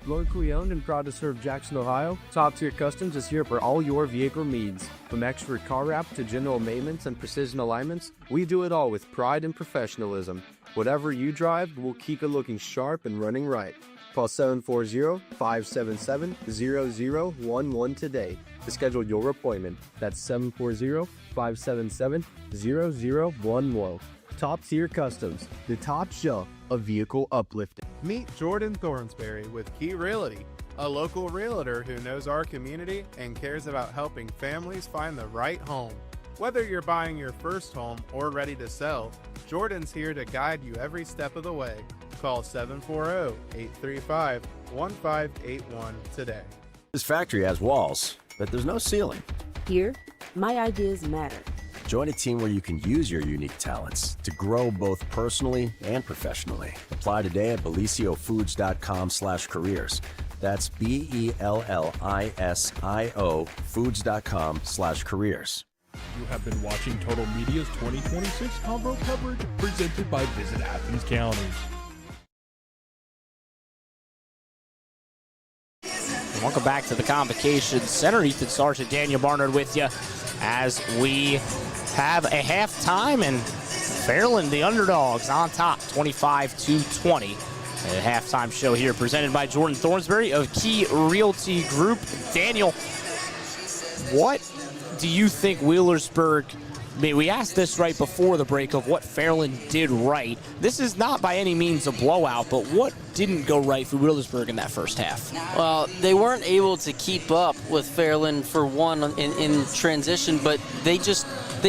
Locally owned and proud to serve Jackson, Ohio, Top Tier Customs is here for all your vehicle needs. From expert car wrap to general maintenance and precision alignments, we do it all with pride and professionalism. Whatever you drive, we'll keep it looking sharp and running right. Call 740-577-0011 today to schedule your appointment. That's 740-577-0011. Top Tier Customs, the top shelf of vehicle uplifting. Meet Jordan Thornsberry with Key Realty, a local realtor who knows our community and cares about helping families find the right home. Whether you're buying your first home or ready to sell, Jordan's here to guide you every step of the way. Call 740-835-1581 today. This factory has walls, but there's no ceiling. Here, my ideas matter. Join a team where you can use your unique talents to grow both personally and professionally. Apply today at belisiofoods.com/careers. That's BELLISIO foods.com/careers. You have been watching Total Media's 2026 Convo coverage presented by Visit Athens County. Welcome back to the Convocation Center. Ethan Sargent, Daniel Barnard with you as we have a halftime, and Fairland, the underdogs, on top, 25-20. A halftime show here presented by Jordan Thornsberry of Key Realty Group. Daniel, what do you think Wheelersburg, I mean, we asked this right before the break of what Fairland did right. This is not by any means a blowout, but what didn't go right for Wheelersburg in that first half? Well, they weren't able to keep up with Fairland for one in transition, but they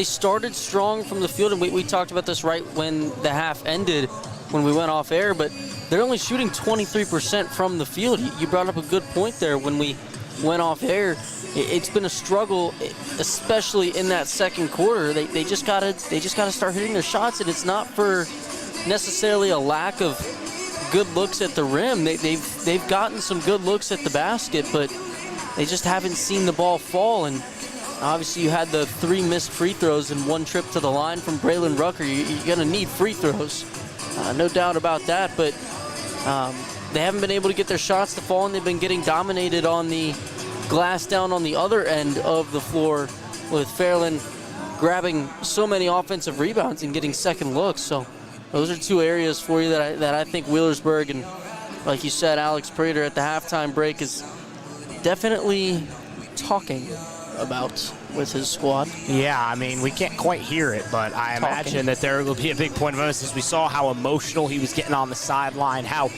started strong from the field, and we talked about this right when the half ended, when we went off air, but they're only shooting 23% from the field. You brought up a good point there when we went off air. It's been a struggle, especially in that second quarter. They just gotta start hitting their shots, and it's not for necessarily a lack of good looks at the rim. They've gotten some good looks at the basket, but they just haven't seen the ball fall. And obviously, you had the 3 missed free throws and 1 trip to the line from Braylon Rucker. You're gonna need free throws, no doubt about that. But they haven't been able to get their shots to fall, and they've been getting dominated on the glass down on the other end of the floor, with Fairland grabbing so many offensive rebounds and getting second looks. So those are 2 areas for you that I think Wheelersburg, and like you said, Alex Prater at the halftime break is definitely talking about with his squad. Yeah, I mean, we can't quite hear it, but I imagine that there will be a big point of emphasis. We saw how emotional he was getting on the sideline, how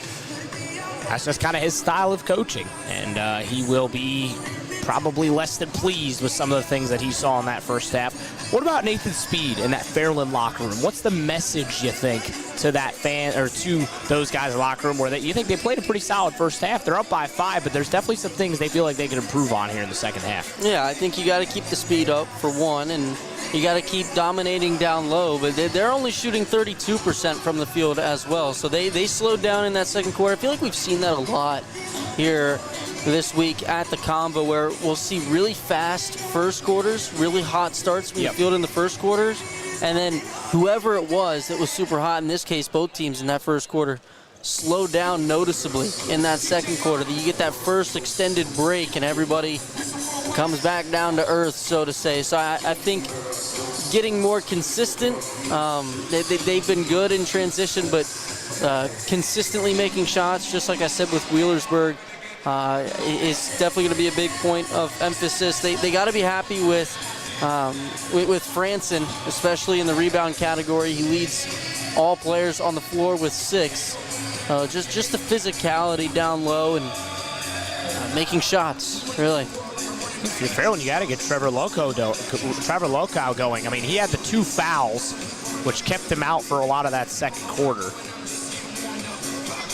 that's just kind of his style of coaching, and he will be probably less than pleased with some of the things that he saw in that first half. What about Nathan Speed in that Fairland locker room? What's the message, you think, to that fan, or to those guys in the locker room, where you think they played a pretty solid first half? They're up by 5, but there's definitely some things they feel like they can improve on here in the second half. Yeah, I think you got to keep the speed up for one, and you got to keep dominating down low. But they're only shooting 32% from the field as well, so they slowed down in that second quarter. I feel like we've seen that a lot here this week at the Convo, where we'll see really fast first quarters, really hot starts from the field in the first quarters, and then whoever it was that was super hot, in this case both teams in that first quarter, slowed down noticeably in that second quarter. You get that first extended break and everybody comes back down to earth, so to say. So I think getting more consistent, they've been good in transition, but consistently making shots, just like I said with Wheelersburg, is definitely going to be a big point of emphasis. They got to be happy with Franson, especially in the rebound category. He leads all players on the floor with 6. Just the physicality down low and making shots, really. If you're Fairland, you got to get Trevor Lokow going. I mean, he had the 2 fouls, which kept him out for a lot of that second quarter.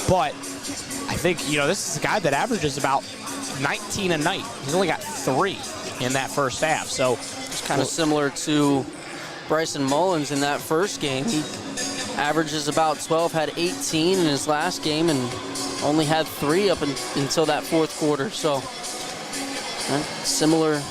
But I think, this is a guy that averages about 19 a night. He's only got 3 in that first half. So it's kind of similar to Bryson Mullins in that first game. He averages about 12, had 18 in his last game, and only had 3 up until that fourth quarter. So similar.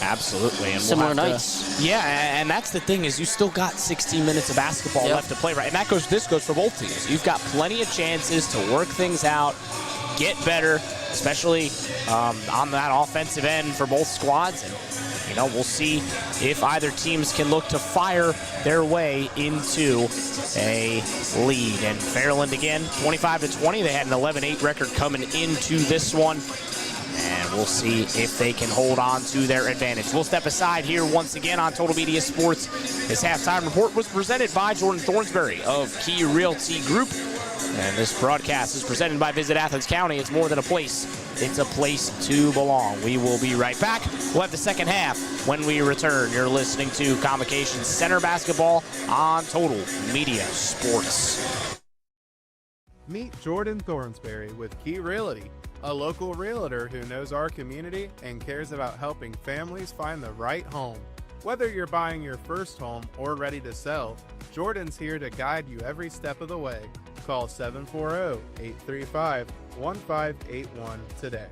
Absolutely. And similar nights. Yeah, and that's the thing, is you still got 16 minutes of basketball left to play, right? And this goes for both teams. You've got plenty of chances to work things out, get better, especially on that offensive end for both squads. And, we'll see if either teams can look to fire their way into a lead. And Fairland, again, 25-20. They had an 11-8 record coming into this one. And we'll see if they can hold on to their advantage. We'll step aside here once again on Total Media Sports. This halftime report was presented by Jordan Thornsberry of Key Realty Group. And this broadcast is presented by Visit Athens County. It's more than a place. It's a place to belong. We will be right back. We'll have the second half when we return. You're listening to Convocation Center Basketball on Total Media Sports. Meet Jordan Thornsberry with Key Realty, a local realtor who knows our community and cares about helping families find the right home. Whether you're buying your first home or ready to sell, Jordan's here to guide you every step of the way. Call 740-835-1581 today.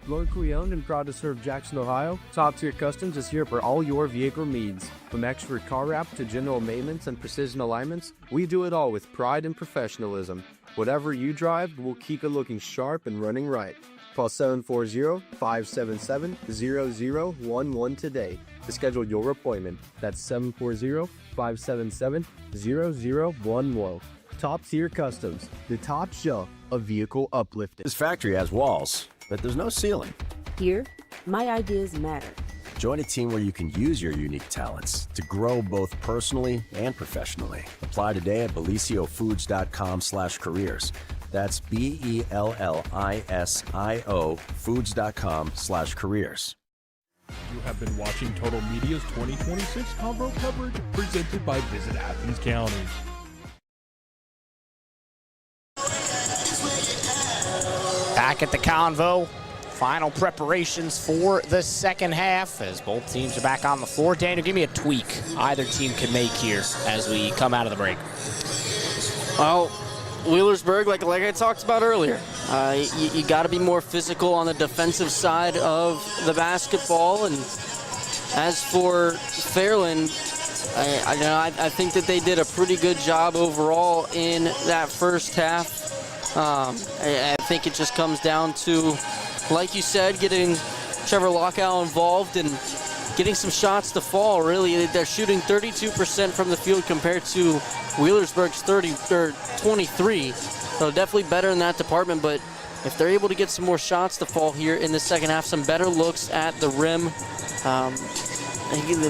Locally owned and proud to serve Jackson, Ohio, Top Tier Customs is here for all your vehicle needs. From expert car wrap to general maintenance and precision alignments, we do it all with pride and professionalism. Whatever you drive, we'll keep it looking sharp and running right. Call 740-577-0011 today to schedule your appointment. That's 740-577-0011. Top Tier Customs, the top shelf of vehicle uplifting. This factory has walls, but there's no ceiling. Here, my ideas matter. Join a team where you can use your unique talents to grow both personally and professionally. Apply today at belisiofoods.com/careers. That's BELLISIO foods.com/careers. You have been watching Total Media's 2026 Convo coverage presented by Visit Athens County. Back at the Convo, final preparations for the second half as both teams are back on the floor. Daniel, give me a tweak either team can make here as we come out of the break. Well, Wheelersburg, like I talked about earlier, you got to be more physical on the defensive side of the basketball. And as for Fairland, I think that they did a pretty good job overall in that first half. I think it just comes down to, like you said, getting Trevor Lokow involved and getting some shots to fall. Really, they're shooting 32% from the field compared to Wheelersburg's 23. So definitely better in that department. But if they're able to get some more shots to fall here in the second half, some better looks at the rim,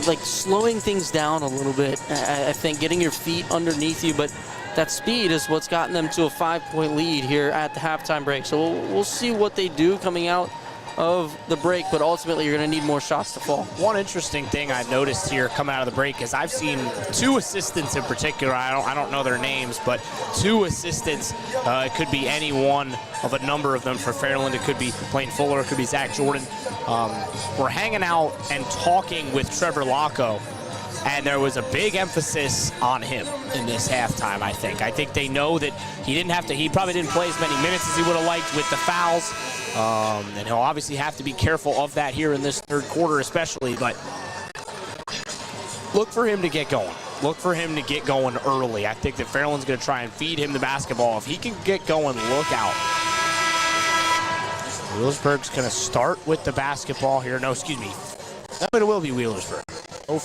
like slowing things down a little bit. I think getting your feet underneath you, but that speed is what's gotten them to a 5-point lead here at the halftime break. So we'll see what they do coming out of the break, but ultimately you're going to need more shots to fall. One interesting thing I noticed here coming out of the break is I've seen 2 assistants in particular. I don't know their names, but 2 assistants. It could be any one of a number of them for Fairland. It could be Clayton Fuller. It could be Zach Jordan. We're hanging out and talking with Trevor Lokow, and there was a big emphasis on him. in this halftime, I think. I think they know that he probably didn't play as many minutes as he would have liked with the fouls. And he'll obviously have to be careful of that here in this third quarter especially, but look for him to get going. Look for him to get going early. I think that Fairland's going to try and feed him the basketball. If he can get going, look out. Wheelersburg's going to start with the basketball here. No, excuse me. But it will be Wheelersburg. Oh.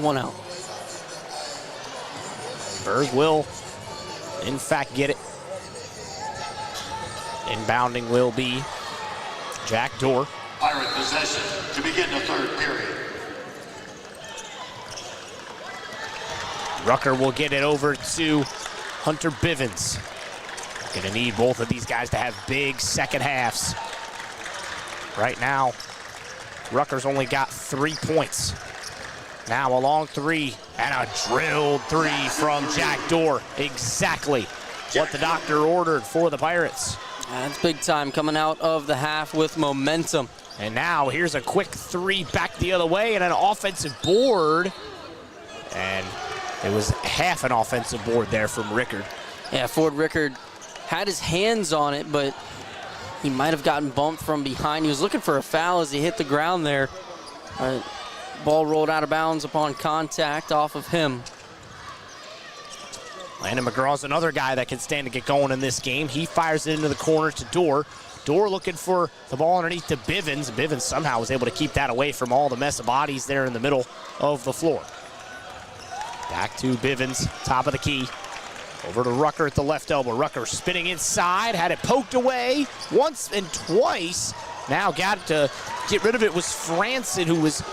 One out. Berg will, in fact, get it. Inbounding will be Jack Dorr. Pirate possession to begin the third period. Rucker will get it over to Hunter Bivens. Gonna need both of these guys to have big second halves. Right now, Rucker's only got 3 points. Now a long three and a drilled three from Jack Dorr. Exactly what the doctor ordered for the Pirates. That's big time, coming out of the half with momentum. And now here's a quick three back the other way and an offensive board. And it was half an offensive board there from Rickard. Yeah, Ford Rickard had his hands on it, but he might have gotten bumped from behind. He was looking for a foul as he hit the ground there. Ball rolled out of bounds upon contact off of him. Landon McGraw's another guy that can stand to get going in this game. He fires it into the corner to Dorr. Dorr looking for the ball underneath to Bivens. Bivens somehow was able to keep that away from all the mess of bodies there in the middle of the floor. Back to Bivens, top of the key. Over to Rucker at the left elbow. Rucker spinning inside, had it poked away once and twice. Now got to get rid of it was Franson, who was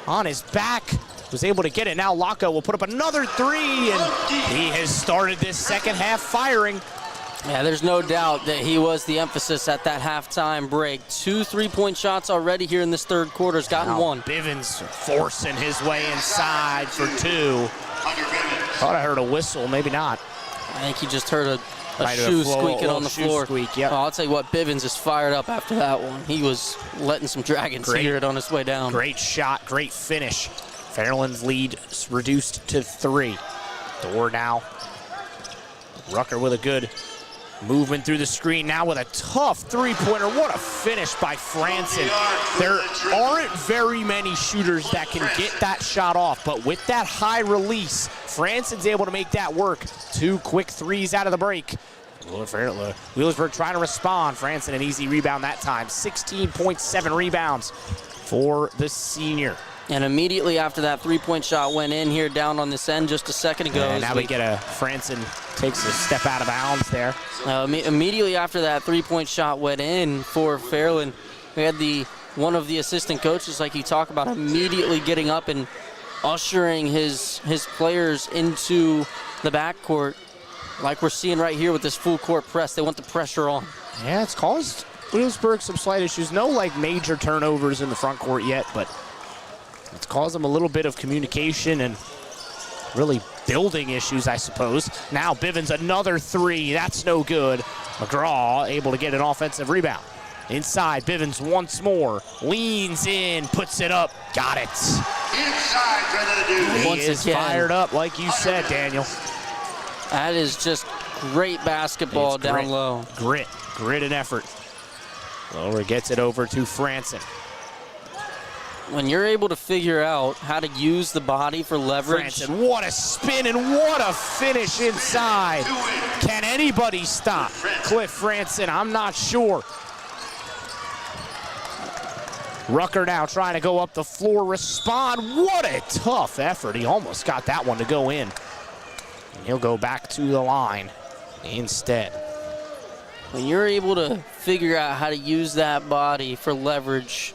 on his back, was able to get it. Now Locko will put up another three, and he has started this second half firing. Yeah, there's no doubt that he was the emphasis at that halftime break. 2 3-point shots already here in this third quarter. He's gotten one. Bivens forcing his way inside for two. Thought I heard a whistle, maybe not. I think he just heard a shoe squeaking on the floor. Squeak, yep. Oh, I'll tell you what, Bivens is fired up after that one. He was letting some dragon spirit on his way down. Great shot, great finish. Fairland's lead reduced to 3. Dorr now. Rucker with a good movement through the screen now with a tough three-pointer. What a finish by Franson. There aren't very many shooters that can get that shot off, but with that high release, Franson's able to make that work. 2 quick threes out of the break. Wheelersburg trying to respond. Franson an easy rebound that time. 16.7 rebounds for the senior. And immediately after that 3-point shot went in here down on this end just a second ago. And now we get a Franson takes a step out of bounds there. Immediately after that 3-point shot went in for Fairland, we had one of the assistant coaches, like you talk about, immediately getting up and ushering his players into the backcourt, like we're seeing right here with this full court press. They want the pressure on. Yeah, it's caused Wheelersburg some slight issues. No like major turnovers in the front court yet, but it's caused them a little bit of communication and really building issues, I suppose. Now Bivens another three. That's no good. McGraw able to get an offensive rebound. Inside, Bivens once more. Leans in, puts it up. Got it. Inside, he is fired up, like you said, Daniel. That is just great basketball down low. Grit and effort. Lower gets it over to Franson. When you're able to figure out how to use the body for leverage. Franson, what a spin and what a finish inside. Can anybody stop Cliff Franson? I'm not sure. Rucker now trying to go up the floor, respond. What a tough effort. He almost got that one to go in. And he'll go back to the line instead. When you're able to figure out how to use that body for leverage,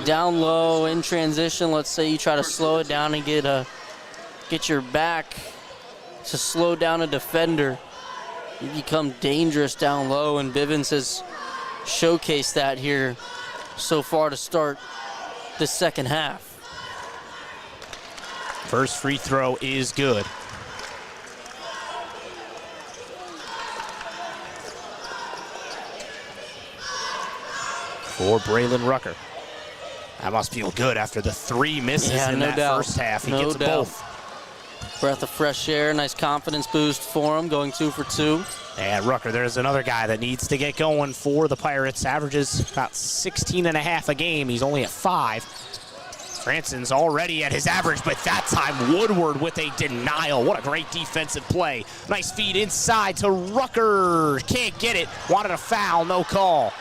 down low in transition, let's say you try to slow it down and get your back to slow down a defender, you become dangerous down low, and Bivens has showcased that here so far to start the second half. First free throw is good. For Braylon Rucker. That must feel good after the 3 misses in that first half. He gets both. Breath of fresh air, nice confidence boost for him, going 2 for 2. And Rucker, there's another guy that needs to get going for the Pirates. Averages about 16 and a half a game. He's only at 5. Franson's already at his average, but that time Woodward with a denial. What a great defensive play. Nice feed inside to Rucker. Can't get it. Wanted a foul, no call.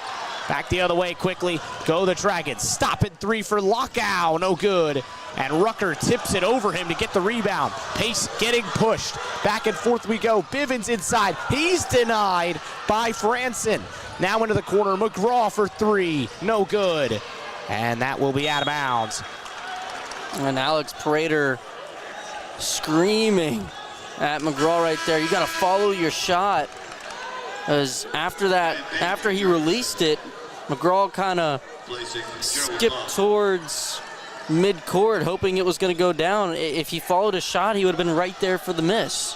Back the other way quickly. Go the Dragons. Stop at 3 for Lockout. No good. And Rucker tips it over him to get the rebound. Pace getting pushed. Back and forth we go. Bivens inside. He's denied by Franson. Now into the corner. McGraw for 3. No good. And that will be out of bounds. And Alex Prater screaming at McGraw right there. You got to follow your shot. As after he released it, McGraw kind of skipped towards mid-court, hoping it was going to go down. If he followed a shot, he would have been right there for the miss.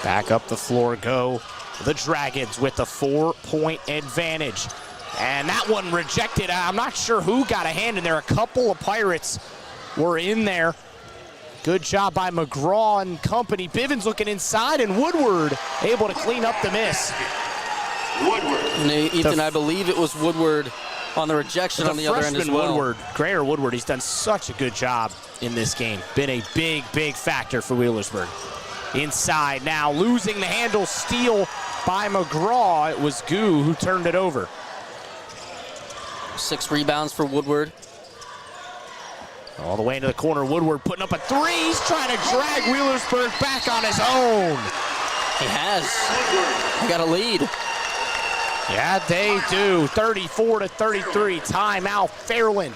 Back up the floor go the Dragons with the 4-point advantage. And that one rejected. I'm not sure who got a hand in there. A couple of Pirates were in there. Good job by McGraw and company. Bivens looking inside, and Woodward able to clean up the miss. And Ethan, I believe it was Woodward on the rejection on the other end as well. Woodward, Greer Woodward, he's done such a good job in this game. Been a big, big factor for Wheelersburg. Inside now, losing the handle, steal by McGraw. It was Goo who turned it over. 6 rebounds for Woodward. All the way into the corner, Woodward putting up a 3. He's trying to drag Wheelersburg back on his own. He has. He got a lead. Yeah, they do. 34-33. Timeout, Fairland.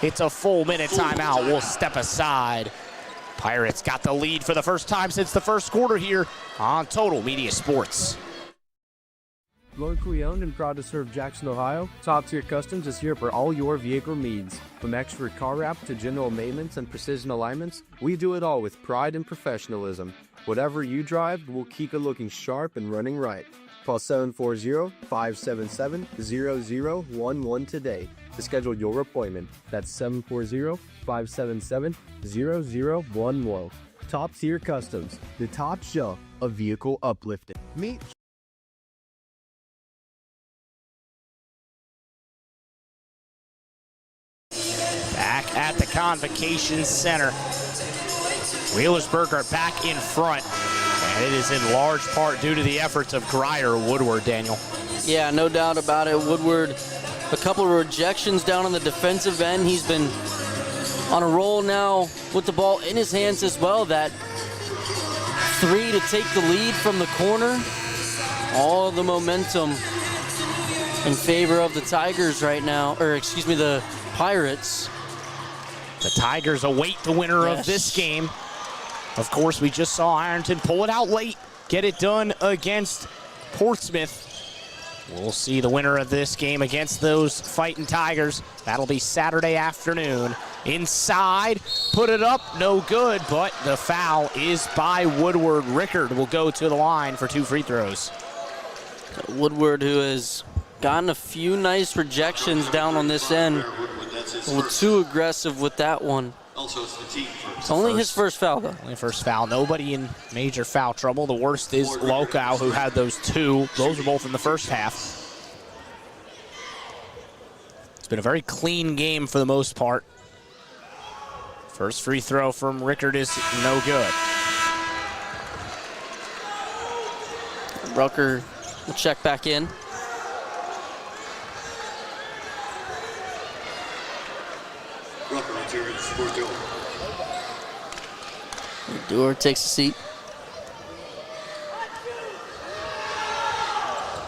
It's a full minute timeout. We'll step aside. Pirates got the lead for the first time since the first quarter here on Total Media Sports. Locally owned and proud to serve Jackson, Ohio, Top Tier Customs is here for all your vehicle needs. From expert car wrap to general maintenance and precision alignments, we do it all with pride and professionalism. Whatever you drive, we'll keep it looking sharp and running right. Call 740-577-0011 today to schedule your appointment. That's 740-577-0011. Top Tier Customs, the top shelf of vehicle uplifting. Meet Back at the Convocation Center. Wheelersburg are back in front, and it is in large part due to the efforts of Greer Woodward, Daniel. Yeah, no doubt about it. Woodward, a couple of rejections down on the defensive end. He's been on a roll now with the ball in his hands as well. That 3 to take the lead from the corner. All the momentum in favor of the Tigers right now, or excuse me, the Pirates. The Tigers await the winner of this game. Of course, we just saw Ironton pull it out late, get it done against Portsmouth. We'll see the winner of this game against those fighting Tigers. That'll be Saturday afternoon. Inside, put it up, no good, but the foul is by Woodward. Rickard will go to the line for 2 free throws. Woodward, who has gotten a few nice rejections down on this end, a little too aggressive with that one. It's only his first foul, though. Only first foul. Nobody in major foul trouble. The worst is Lockow, who had those 2. Those were both in the first half. It's been a very clean game for the most part. First free throw from Rickard is no good. Rucker will check back in. Rucker returns for Dewar. Dewar takes a seat.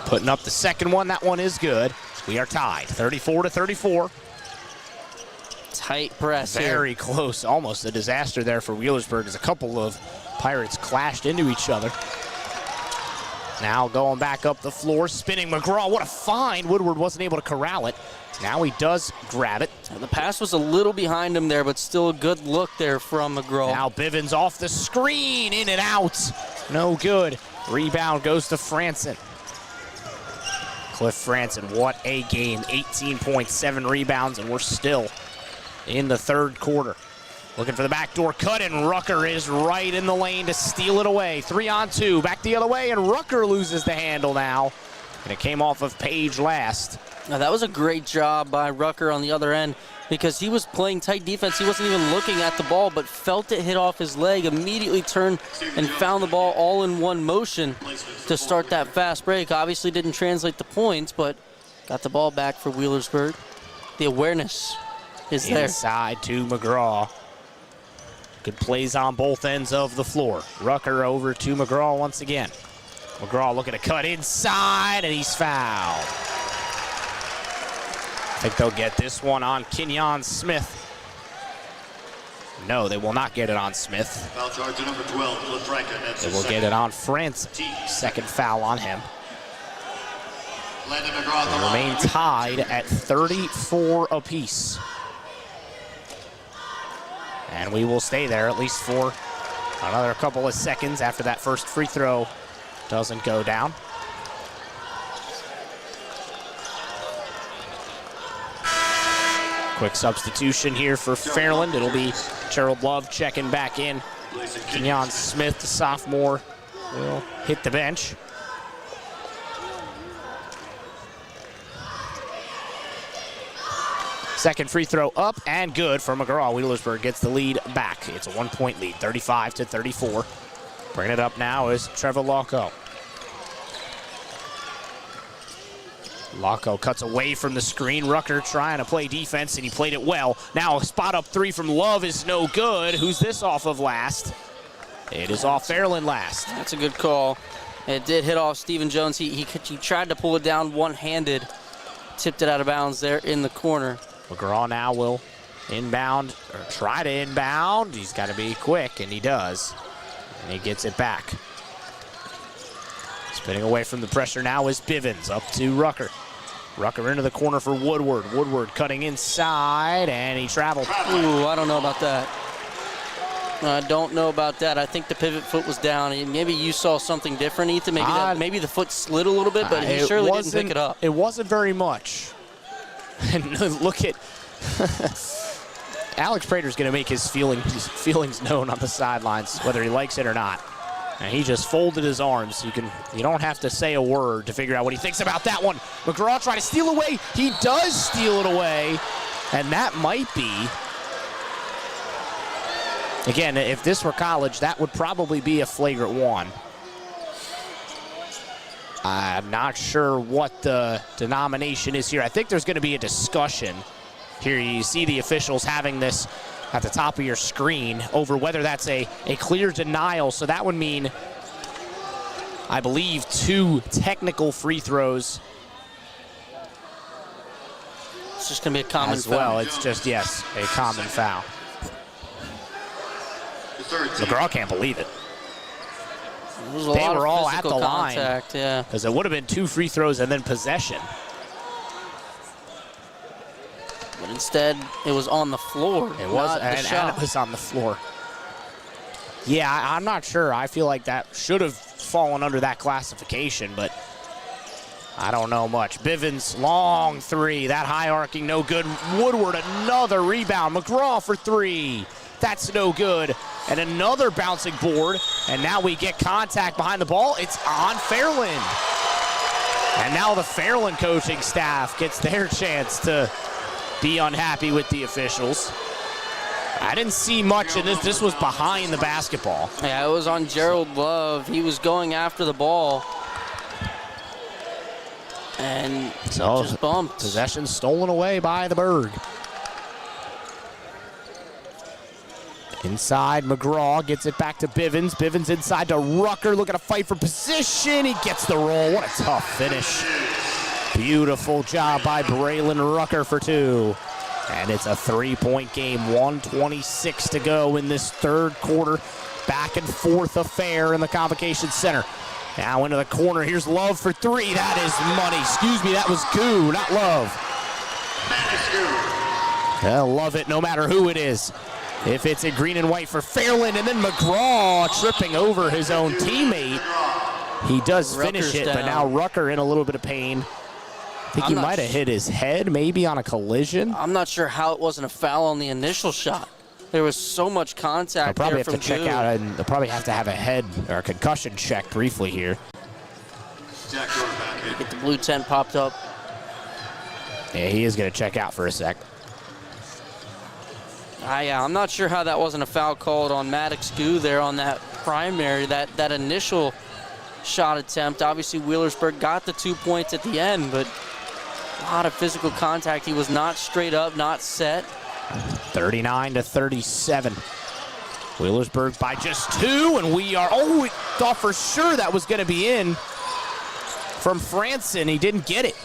Putting up the second one. That one is good. We are tied, 34-34. Tight press Very here. close. Almost a disaster there for Wheelersburg as a couple of Pirates clashed into each other. Now going back up the floor, spinning McGraw. What a find. Woodward wasn't able to corral it. Now he does grab it. The pass was a little behind him there, but still a good look there from McGraw. Now Bivens off the screen, in and out. No good. Rebound goes to Franson. Cliff Franson, what a game. 18 points, 7 rebounds, and we're still in the third quarter. Looking for the backdoor cut, and Rucker is right in the lane to steal it away. 3-on-2, back the other way, and Rucker loses the handle now. And it came off of Page last. Now, that was a great job by Rucker on the other end because he was playing tight defense. He wasn't even looking at the ball, but felt it hit off his leg, immediately turned and found the ball all in one motion to start that fast break. Obviously didn't translate the points, but got the ball back for Wheelersburg. The awareness is there. Inside to McGraw. Good plays on both ends of the floor. Rucker over to McGraw once again. McGraw looking to cut inside, and he's fouled. I think they'll get this one on Kenyon Smith. No, they will not get it on Smith. Foul charge to number 12, LaFranca. That's They will get it on Francis. Second foul on him. Landon McGraw They remain tied at 34 apiece. And we will stay there at least for another couple of seconds after that first free throw doesn't go down. Quick substitution here for Fairland. It'll be Gerald Love checking back in. Kenyon Smith, the sophomore, will hit the bench. Second free throw up and good for McGraw. Wheelersburg gets the lead back. It's a 1-point lead, 35-34. Bringing it up now is Trevor Locko. Locko cuts away from the screen. Rucker trying to play defense, and he played it well. Now a spot up three from Love is no good. Who's this off of last? It is off Fairland last. That's a good call. It did hit off Stephen Jones. He tried to pull it down one-handed. Tipped it out of bounds there in the corner. McGraw now will inbound, or try to inbound. He's got to be quick, and he does. And he gets it back. Spinning away from the pressure now is Bivens, up to Rucker. Rucker into the corner for Woodward. Woodward cutting inside, and he traveled. Ooh, I don't know about that. I don't know about that. I think the pivot foot was down. Maybe you saw something different, Ethan. Maybe the foot slid a little bit, but he surely didn't pick it up. It wasn't very much. And look at Alex Prater's going to make his feelings known on the sidelines, whether he likes it or not. And he just folded his arms. You don't have to say a word to figure out what he thinks about that one. McGraw trying to steal away. He does steal it away, and that might be. Again, if this were college, that would probably be a flagrant one. I'm not sure what the denomination is here. I think there's going to be a discussion. Here you see the officials having this at the top of your screen over whether that's a clear denial. So that would mean, I believe, 2 technical free throws. It's just going to be a common as foul. Well, it's just, yes, a common foul. McGraw can't believe it. They were all at the line. Yeah. Because it would have been 2 free throws and then possession. But instead, it was on the floor. It was, and it was on the floor. Yeah, I'm not sure. I feel like that should have fallen under that classification, but I don't know much. Bivens, long three. That high arcing, no good. Woodward, another rebound. McGraw for 3. That's no good. And another bouncing board. And now we get contact behind the ball. It's on Fairland. And now the Fairland coaching staff gets their chance to be unhappy with the officials. I didn't see much in this. This was behind the basketball. Yeah, it was on Gerald Love. He was going after the ball. And so just bumped. Possession stolen away by the Berg. Inside, McGraw gets it back to Bivens. Bivens inside to Rucker, looking to fight for position. He gets the roll. What a tough finish. Beautiful job by Braylon Rucker for 2. And it's a 3-point game, 1:26 to go in this third quarter. Back and forth affair in the Convocation Center. Now into the corner, here's Love for 3. That is money. Excuse me, that was Goo, not Love. They'll love it no matter who it is. If it's in green and white for Fairland, and then McGraw tripping over his own teammate. He does finish it, but now Rucker in a little bit of pain. I think he might have hit his head, maybe on a collision. I'm not sure how it wasn't a foul on the initial shot. There was so much contact They'll probably there have to from check out, and they'll probably have to have a head or a concussion check briefly here. Get the blue tent popped up. Yeah, he is going to check out for a sec. Yeah, I'm not sure how that wasn't a foul called on Maddox Goo there on that primary, that initial shot attempt. Obviously, Wheelersburg got the 2 points at the end, but a lot of physical contact. He was not straight up, not set. 39-37. Wheelersburg by just 2, and we thought for sure that was going to be in from Franson. He didn't get it.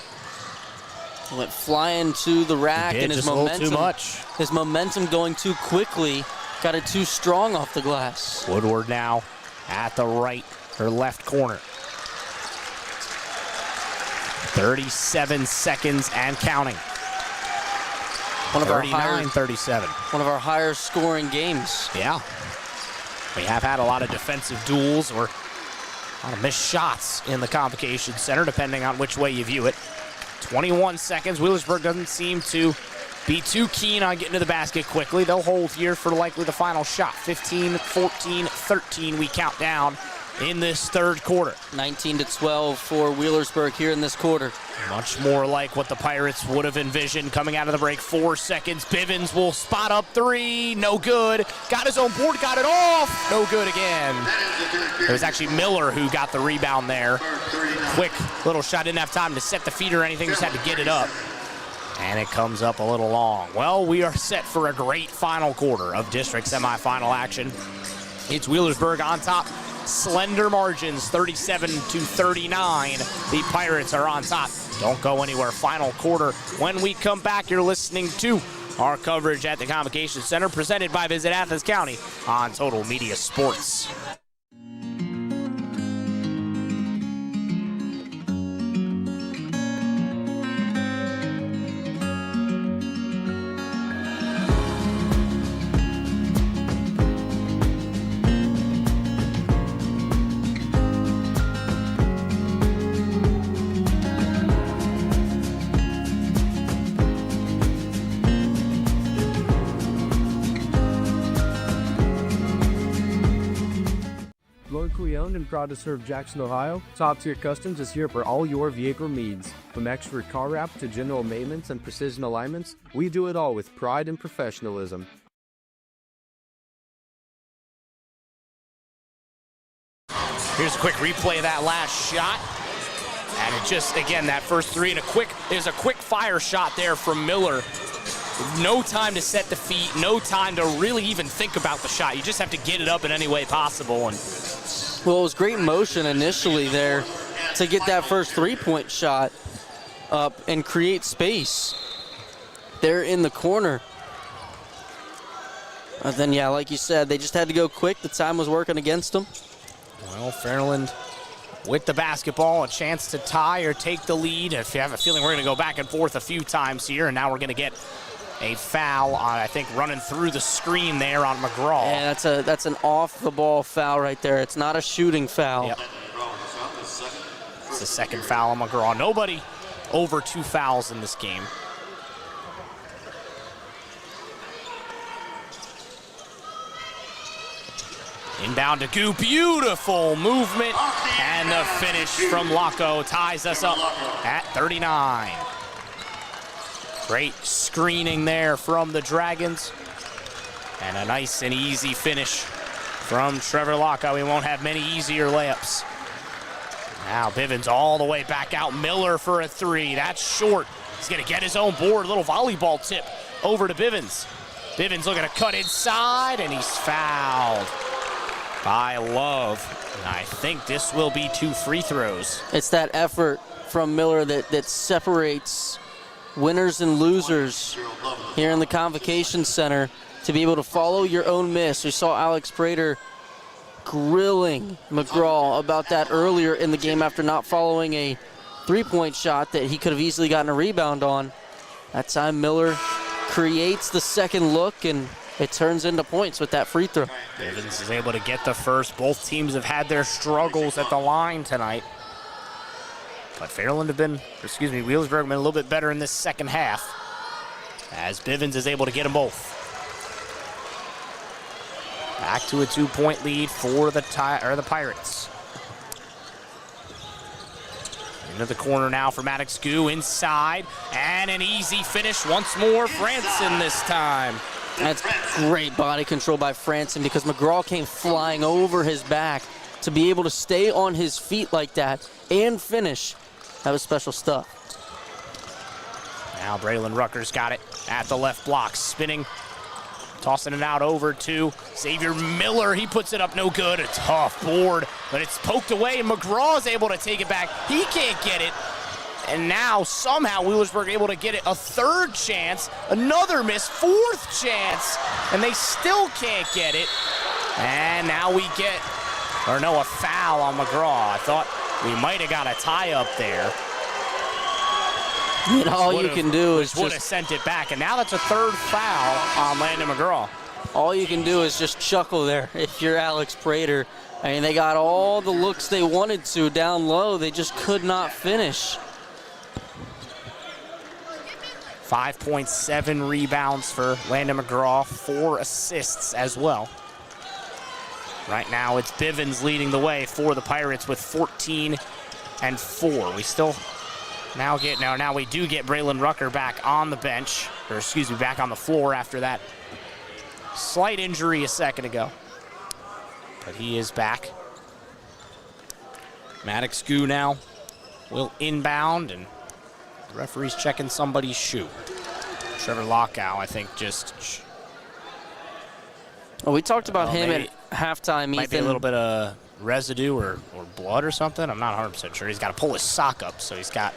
Went flying to the rack, and his momentum, too much. His momentum going too quickly, got it too strong off the glass. Woodward now at the right or left corner. 37 seconds and counting. 39-37. One of our higher scoring games. Yeah. We have had a lot of defensive duels or a lot of missed shots in the Convocation Center, depending on which way you view it. 21 seconds. Wheelersburg doesn't seem to be too keen on getting to the basket quickly. They'll hold here for likely the final shot. 15, 14, 13 we count down in this third quarter. 19-12 for Wheelersburg here in this quarter. Much more like what the Pirates would have envisioned coming out of the break. 4 seconds. Bivens will spot up 3. No good. Got his own board. Got it off. No good again. It was actually Miller who got the rebound there. Quick little shot. Didn't have time to set the feet or anything. Just had to get it up. And it comes up a little long. Well, we are set for a great final quarter of district semifinal action. It's Wheelersburg on top. Slender margins, 37-39. The Pirates are on top. Don't go anywhere. Final quarter. When we come back, you're listening to our coverage at the Convocation Center, presented by Visit Athens County on Total Media Sports. Locally owned and proud to serve Jackson, Ohio, Top Tier Customs is here for all your vehicle needs. From expert car wrap to general maintenance and precision alignments, we do it all with pride and professionalism. Here's a quick replay of that last shot. And it just, again, that first 3 and there's a quick fire shot there from Miller. No time to set the feet, no time to really even think about the shot. You just have to get it up in any way possible. And well, it was great motion initially there to get that first 3-point shot up and create space there in the corner. And then, yeah, like you said, they just had to go quick. The time was working against them. Well, Fairland with the basketball, a chance to tie or take the lead. If you have a feeling we're going to go back and forth a few times here, and now we're going to get a foul on, I think, running through the screen there on McGraw. Yeah, that's an off-the-ball foul right there. It's not a shooting foul. Yep. It's the second foul on McGraw. Nobody over 2 fouls in this game. Inbound to Goo. Beautiful movement. And the finish from Laco ties us up at 39. Great screening there from the Dragons. And a nice and easy finish from Trevor Laco. We won't have many easier layups. Now Bivens all the way back out. Miller for a 3. That's short. He's going to get his own board. A little volleyball tip over to Bivens. Bivens looking to cut inside, and he's fouled by Love. And I think this will be 2 free throws. It's that effort from Miller that separates winners and losers here in the Convocation Center, to be able to follow your own miss. We saw Alex Prater grilling McGraw about that earlier in the game after not following a 3-point shot that he could have easily gotten a rebound on. That time Miller creates the second look, and it turns into points with that free throw. Bivens is able to get the first. Both teams have had their struggles at the line tonight. But Wheelersburg have been a little bit better in this second half as Bivens is able to get them both. Back to a 2-point lead for the Pirates. Into the corner now for Maddox Goo inside, and an easy finish once more. Franson this time. That's great body control by Franson because McGraw came flying over his back to be able to stay on his feet like that and finish. That was special stuff. Now Braylon Rucker's got it at the left block, spinning, tossing it out over to Xavier Miller. He puts it up, no good. A tough board, but it's poked away, and McGraw is able to take it back. He can't get it. And now somehow Wheelersburg able to get it a third chance, another miss, fourth chance, and they still can't get it. And now we get, a foul on McGraw. I thought we might have got a tie up there. And all you can do is would have sent it back, and now that's a third foul on Landon McGraw. All you can do is just chuckle there if you're Alex Prater. I mean, they got all the looks they wanted to down low. They just could not finish. 5.7 rebounds for Landon McGraw, 4 assists as well. Right now it's Bivens leading the way for the Pirates with 14 and 4. We still now we do get Braylon Rucker back on the bench, or excuse me, back on the floor after that slight injury a second ago. But he is back. Maddox Goo now will inbound, and the referee's checking somebody's shoe. Trevor Lockow, I think, just... Well, we talked about him at halftime, Might be a little bit of residue or blood or something. I'm not 100% sure. He's got to pull his sock up, so he's got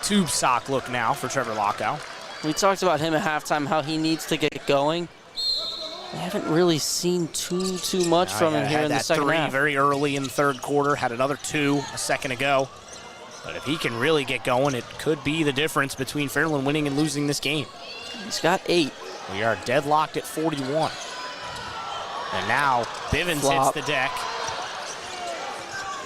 tube sock look now for Trevor Lockow. We talked about him at halftime, how he needs to get going. We haven't really seen too much from him here in the second half. Very early in the third quarter, had another 2 a second ago. But if he can really get going, it could be the difference between Fairland winning and losing this game. He's got 8. We are deadlocked at 41. And now Bivens hits the deck.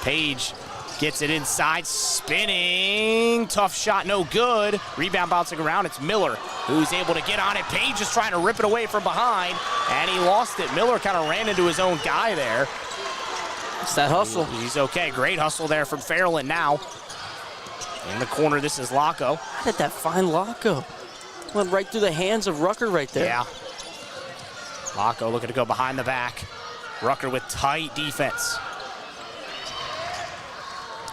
Page gets it inside, spinning. Tough shot, no good. Rebound bouncing around. It's Miller who's able to get on it. Page is trying to rip it away from behind, and he lost it. Miller kind of ran into his own guy there. It's that hustle. He's okay. Great hustle there from Fairland now. In the corner, this is Locko. How did that find Locko? Went right through the hands of Rucker right there. Yeah. Locko looking to go behind the back. Rucker with tight defense.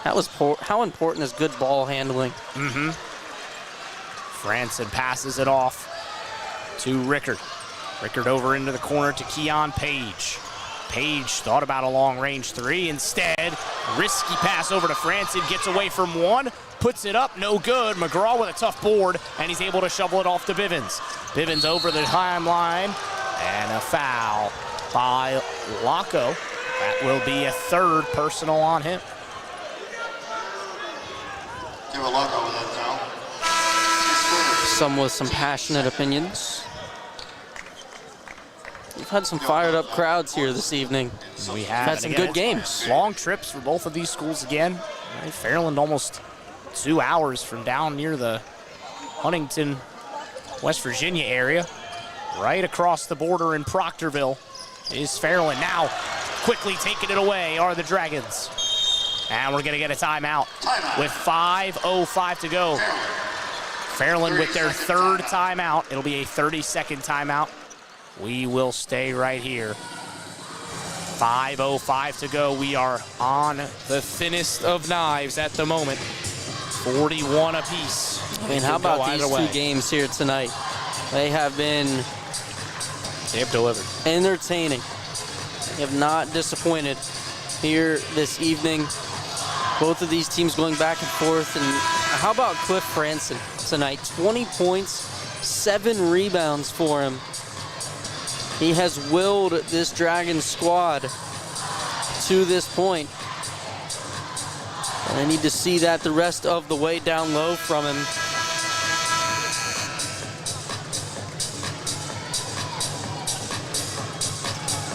That was how important is good ball handling. Mm-hmm. Franson passes it off to Rickard. Rickard over into the corner to Keon Page. Page thought about a long-range 3. Instead, risky pass over to Franson. Gets away from one. Puts it up, no good. McGraw with a tough board, and he's able to shovel it off to Bivens. Bivens over the timeline, and a foul by Locko. That will be a third personal on him. Locko with that foul. Some with some passionate opinions. We've had some fired up crowds here this evening. We have had some good games. Long trips for both of these schools again. Right, Fairland almost 2 hours from down near the Huntington, West Virginia area. Right across the border in Proctorville is Fairland. Now quickly taking it away are the Dragons. And we're going to get a timeout with 5:05 to go. Fairland with their third timeout. It'll be a 30-second timeout. We will stay right here. 5:05 to go. We are on the thinnest of knives at the moment. 41 apiece. I mean, how about these 2 games here tonight? They have been delivered. Entertaining. They have not disappointed here this evening. Both of these teams going back and forth. And how about Cliff Franson tonight? 20 points, 7 rebounds for him. He has willed this Dragons squad to this point. And I need to see that the rest of the way down low from him.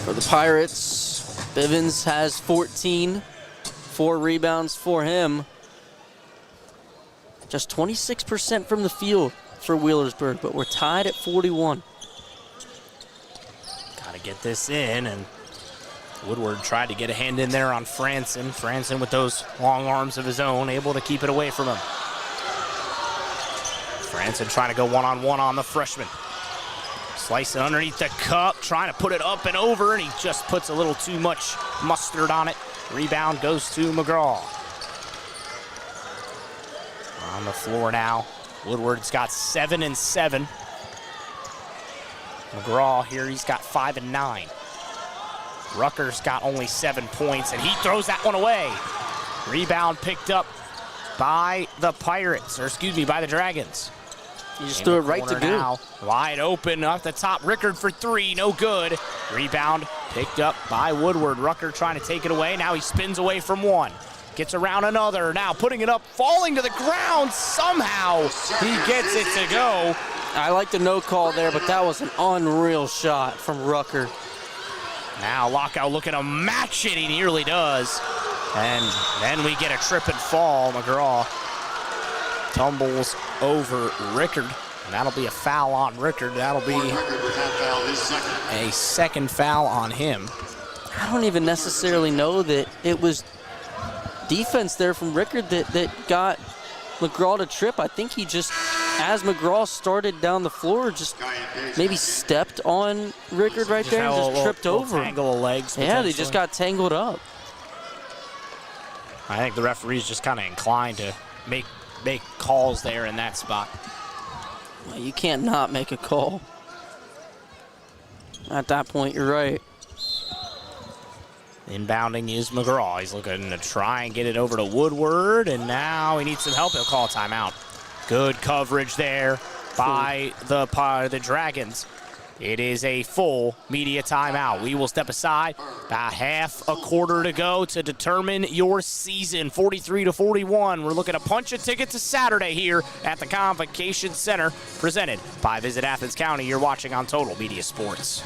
For the Pirates, Bivens has 14, 4 rebounds for him. Just 26% from the field for Wheelersburg, but we're tied at 41. Got to get this in, and Woodward tried to get a hand in there on Franson. Franson with those long arms of his own, able to keep it away from him. Franson trying to go one-on-one on the freshman. Slicing underneath the cup, trying to put it up and over, and he just puts a little too much mustard on it. Rebound goes to McGraw. On the floor now. Woodward's got 7 and 7. McGraw here, he's got 5 and 9. Rucker's got only 7 points, and he throws that one away. Rebound picked up by the Pirates, or excuse me, by the Dragons. You just threw it right to go. Now, wide open off the top. Rickard for 3, no good. Rebound picked up by Woodward. Rucker trying to take it away. Now he spins away from one. Gets around another. Now putting it up, falling to the ground. Somehow he gets it to go. I like the no call there, but that was an unreal shot from Rucker. Now Lockout looking to match it. He nearly does. And then we get a trip and fall. McGraw tumbles over Rickard, and that'll be a foul on Rickard. That'll be a second foul on him. I don't even necessarily know that it was defense there from Rickard that got McGraw to trip. I think he just, as McGraw started down the floor, just maybe stepped on Rickard right there and just tripped over. Tangle of legs. Yeah, they just got tangled up. I think the referee's just kind of inclined to make calls there in that spot. Well, you can't not make a call. At that point, you're right. Inbounding is McGraw. He's looking to try and get it over to Woodward, and now he needs some help. He'll call a timeout. Good coverage there by the Dragons. It is a full media timeout. We will step aside. About half a quarter to go to determine your season. 43-41. We're looking to punch a ticket to Saturday here at the Convocation Center, presented by Visit Athens County. You're watching on Total Media Sports.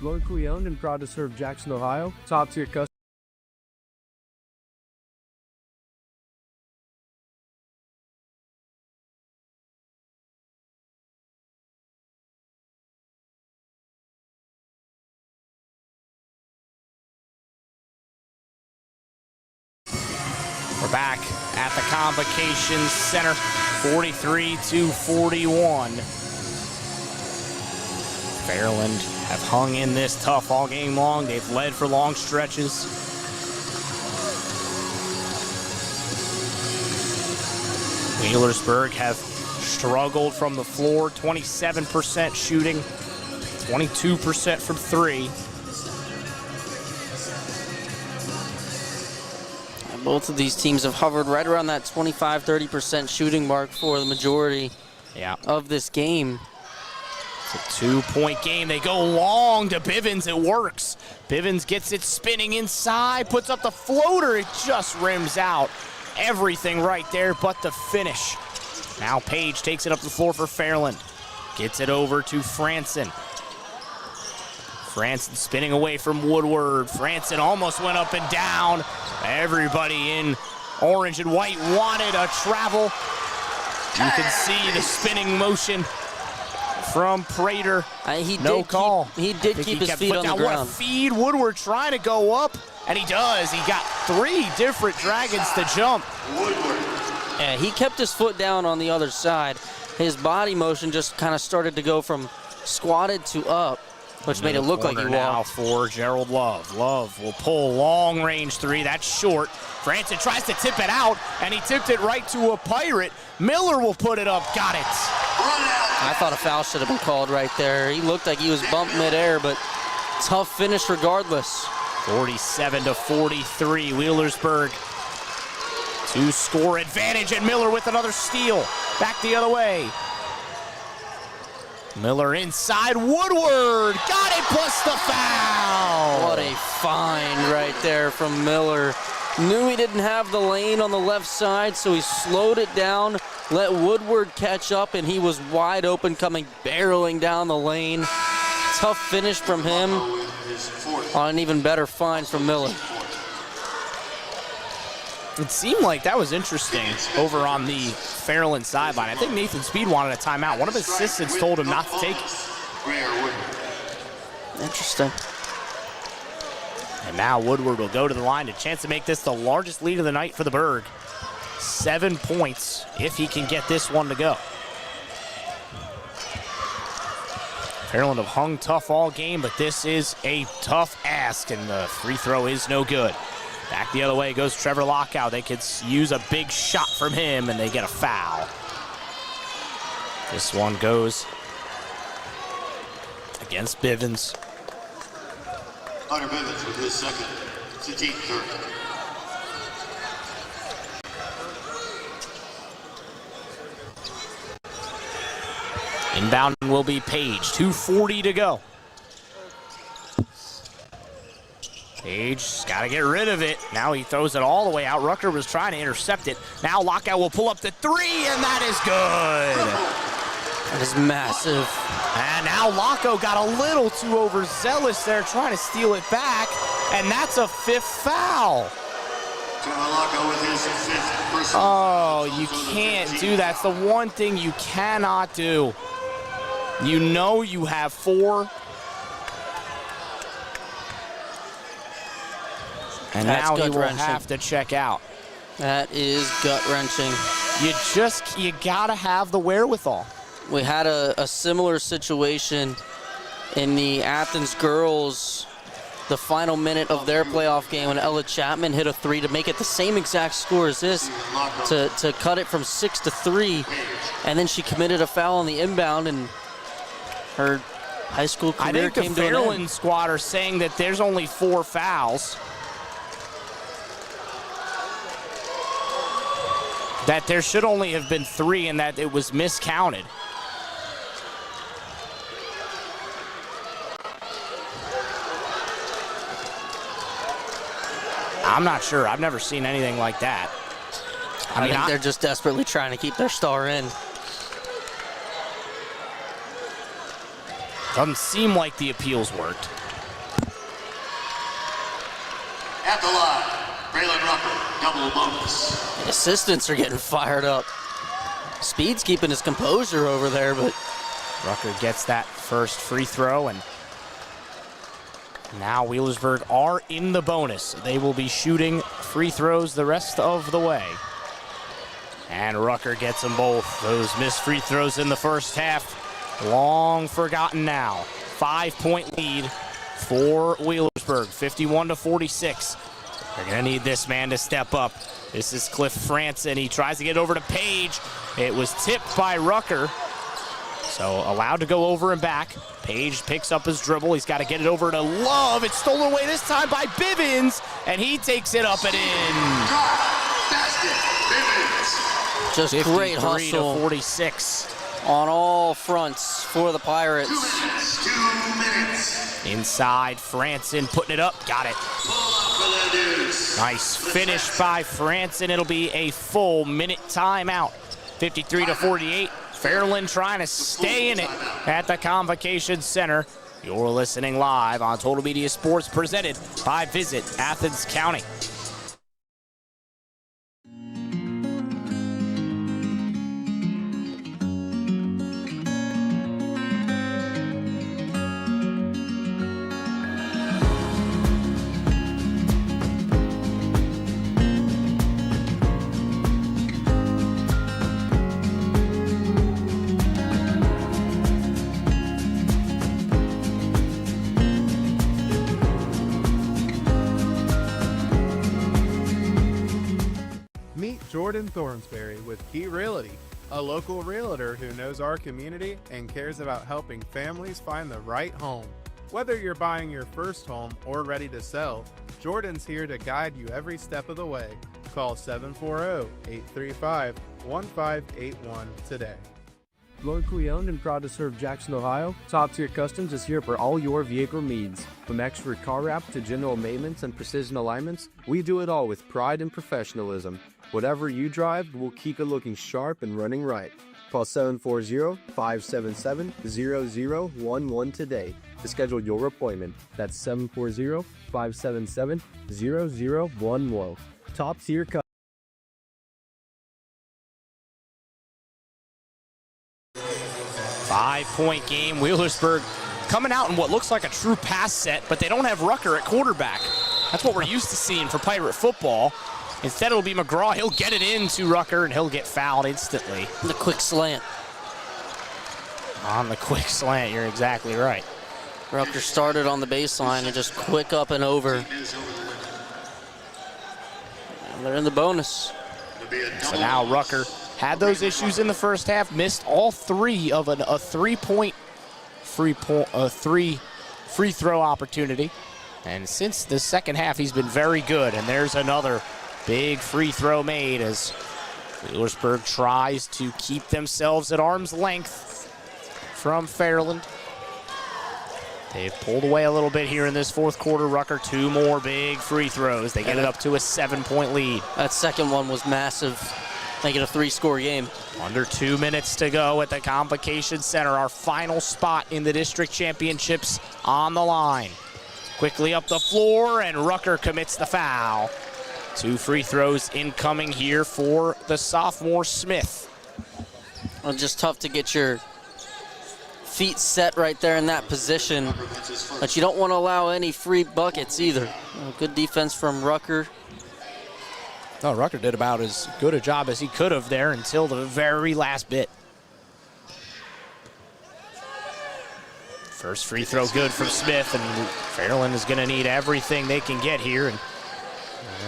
Locally owned and proud to serve Jackson, Ohio. Top tier customers. We're back at the Convocation Center, 43-41. Fairland have hung in this tough all game long. They've led for long stretches. Wheelersburg have struggled from the floor, 27% shooting, 22% from 3. Both of these teams have hovered right around that 25-30% shooting mark for the majority of this game. It's a 2-point game. They go long to Bivens. It works. Bivens gets it spinning inside, puts up the floater. It just rims out. Everything right there but the finish. Now Page takes it up the floor for Fairland. Gets it over to Franson. Franson spinning away from Woodward. Franson almost went up and down. Everybody in orange and white wanted a travel. You can see the spinning motion from Prater. No call. He did keep his feet on the ground. What a feed. Woodward trying to go up, and he does. He got 3 different Dragons to jump. Yeah, he kept his foot down on the other side. His body motion just kind of started to go from squatted to up, which made it look like he walked. Now for Gerald Love. Love will pull long range 3. That's short. Franson tries to tip it out, and he tipped it right to a Pirate. Miller will put it up. Got it. I thought a foul should have been called right there. He looked like he was bumped midair, but tough finish regardless. 47-43. Wheelersburg Two-score advantage, and Miller with another steal. Back the other way. Miller inside, Woodward, got it, plus the foul. What a find right there from Miller. Knew he didn't have the lane on the left side, so he slowed it down, let Woodward catch up, and he was wide open coming barreling down the lane. Tough finish from him on an even better find from Miller. It seemed like that was interesting over on the Fairland sideline. I think Nathan Speed wanted a timeout. One of his assistants told him not to take it. Interesting. And now Woodward will go to the line, a chance to make this the largest lead of the night for the Berg. 7 points if he can get this one to go. Fairland have hung tough all game, but this is a tough ask, and the free throw is no good. Back the other way goes Trevor Lockout. They could use a big shot from him, and they get a foul. This one goes against Bivens. Hunter Bivens with his second. It's a team third. Inbound will be Page. 2:40 to go. Page's got to get rid of it. Now he throws it all the way out. Rucker was trying to intercept it. Now Lockout will pull up the three, and that is good. That is massive. And now Locko got a little too overzealous there, trying to steal it back, and that's a fifth foul. Oh, you can't do that. It's the one thing you cannot do. You know you have 4. And now he will have to check out. That is gut-wrenching. You gotta have the wherewithal. We had a similar situation in the Athens girls, the final minute of their playoff game, when Ella Chapman hit a 3 to make it the same exact score as this, to cut it from 6-3, and then she committed a foul on the inbound, and her high school career came to an end. I think the Fairland squad are saying that there's only 4 fouls. That there should only have been 3 and that it was miscounted. I'm not sure. I've never seen anything like that. I think they're just desperately trying to keep their star in. Doesn't seem like the appeals worked. At the line, Braylon Rucker, double bonus. The assistants are getting fired up. Speed's keeping his composure over there, but Rucker gets that first free throw, and now Wheelersburg are in the bonus. They will be shooting free throws the rest of the way. And Rucker gets them both. Those missed free throws in the first half, long forgotten now. 5-point lead for Wheelersburg, 51-46. They're gonna need this man to step up. This is Cliff Franson. He tries to get over to Page. It was tipped by Rucker, so allowed to go over and back. Page picks up his dribble. He's got to get it over to Love. It's stolen away this time by Bivens, and he takes it up and in. just great hustle 46 on all fronts for the Pirates. 2 minutes. Inside, Franson putting it up. Got it. Nice finish by Franson. It'll be a full minute timeout. 53-48. Fairland trying to stay in it at the Convocation Center. You're listening live on Total Media Sports, presented by Visit Athens County. Jordan Thornsberry with Key Realty, a local realtor who knows our community and cares about helping families find the right home. Whether you're buying your first home or ready to sell, Jordan's here to guide you every step of the way. Call 740-835-1581 today. Locally owned and proud to serve Jackson, Ohio, Top Tier Customs is here for all your vehicle needs. From expert car wrap to general maintenance and precision alignments, we do it all with pride and professionalism. Whatever you drive, we'll keep it looking sharp and running right. Call 740-577-0011 today to schedule your appointment. That's 740-577-0011. Top Tier Customs. 5-point game. Wheelersburg coming out in what looks like a true pass set, but they don't have Rucker at quarterback. That's what we're used to seeing for Pirate football. Instead, it'll be McGraw. He'll get it into Rucker, and he'll get fouled instantly. The quick slant. On the quick slant, you're exactly right. Rucker started on the baseline and just quick up and over. And they're in the bonus. So now Rucker had those issues in the first half, missed all three of a three free throw opportunity. And since the second half, he's been very good. And there's another big free throw made as Wheelersburg tries to keep themselves at arm's length from Fairland. They've pulled away a little bit here in this fourth quarter. Rucker, two more big free throws. They get it up to a 7-point lead. That second one was massive. Make it a 3-score game. Under 2 minutes to go at the Convocation Center. Our final spot in the district championships on the line. Quickly up the floor, and Rucker commits the foul. 2 free throws incoming here for the sophomore Smith. Well, just tough to get your feet set right there in that position, but you don't want to allow any free buckets either. Good defense from Rucker. Oh, Rucker did about as good a job as he could have there until the very last bit. First free throw good from Smith, and Fairland is going to need everything they can get here. And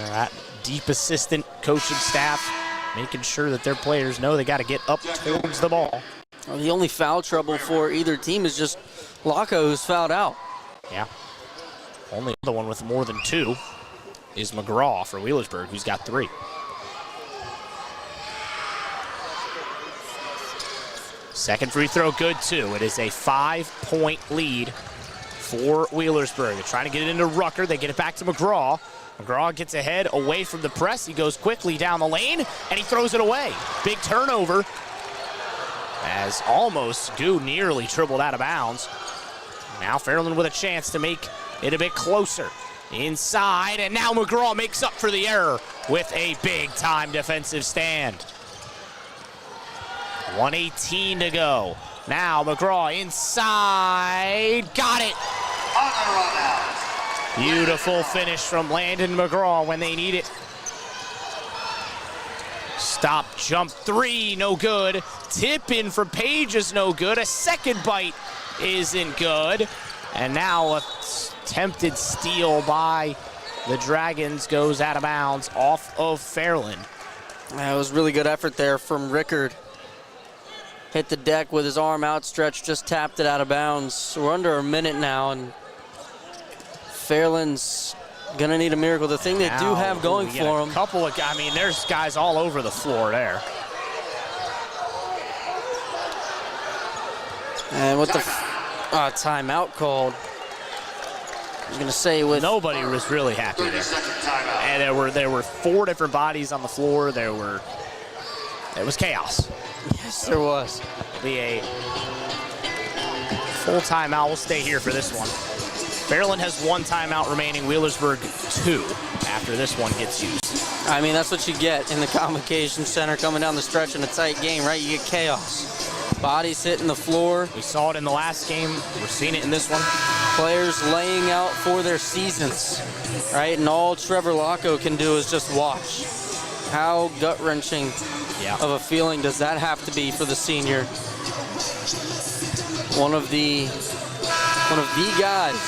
that deep assistant coaching staff making sure that their players know they got to get up towards the ball. Well, the only foul trouble for either team is just Laco, who's fouled out. Yeah. Only other one with more than 2 is McGraw for Wheelersburg, who's got 3. Second free throw good, too. It is a 5-point lead for Wheelersburg. They're trying to get it into Rucker. They get it back to McGraw. McGraw gets ahead away from the press. He goes quickly down the lane, and he throws it away. Big turnover as almost nearly dribbled out of bounds. Now Fairland with a chance to make it a bit closer. Inside, and now McGraw makes up for the error with a big-time defensive stand. 1:18 to go. Now McGraw inside, got it. Beautiful finish from Landon McGraw when they need it. Stop, jump 3, no good. Tip in for Page is no good. A second bite isn't good. And now a attempted steal by the Dragons goes out of bounds off of Fairland. That was really good effort there from Rickard. Hit the deck with his arm outstretched, just tapped it out of bounds. We're under a minute now, and Fairland's gonna need a miracle. The thing they do have going for them. There's guys all over the floor there. And with the timeout called, I was gonna say with nobody was really happy there. And there were 4 different bodies on the floor. It was chaos. Yes, there was. It'll be a full timeout. We'll stay here for this one. Fairland has 1 timeout remaining. Wheelersburg 2 after this one gets used. I mean, that's what you get in the Convocation Center coming down the stretch in a tight game, right? You get chaos. Bodies hitting the floor. We saw it in the last game. We're seeing it in this one. Players laying out for their seasons, right? And all Trevor Laco can do is just watch. How gut-wrenching of a feeling does that have to be for the senior? One of the guys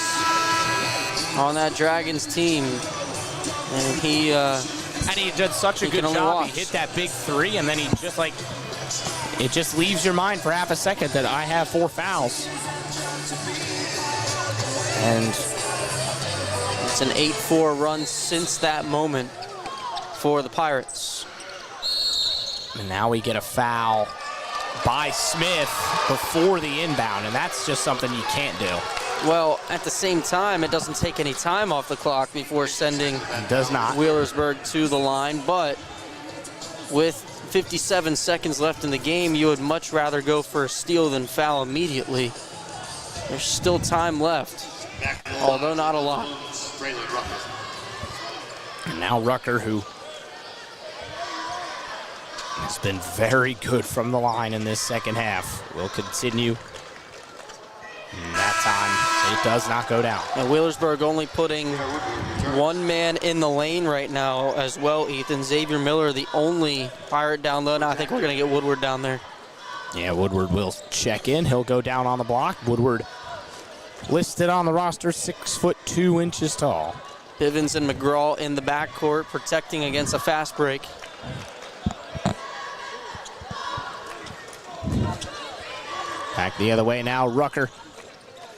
on that Dragons team, and he did such a good job. He hit that big 3, and then he just it just leaves your mind for half a second that I have 4 fouls. And it's an 8-4 run since that moment for the Pirates. And now we get a foul by Smith before the inbound, and that's just something you can't do. Well, at the same time, it doesn't take any time off the clock before sending It does not. Wheelersburg to the line, but with 57 seconds left in the game, you would much rather go for a steal than foul immediately. There's still time left, although not a lot. And now Rucker, who has been very good from the line in this second half, will continue. And that time, it does not go down. And Wheelersburg only putting one man in the lane right now as well, Ethan. Xavier Miller, the only Pirate down low. Now I think we're going to get Woodward down there. Yeah, Woodward will check in. He'll go down on the block. Woodward listed on the roster, 6'2" tall. Bivens and McGraw in the backcourt, protecting against a fast break. Back the other way now, Rucker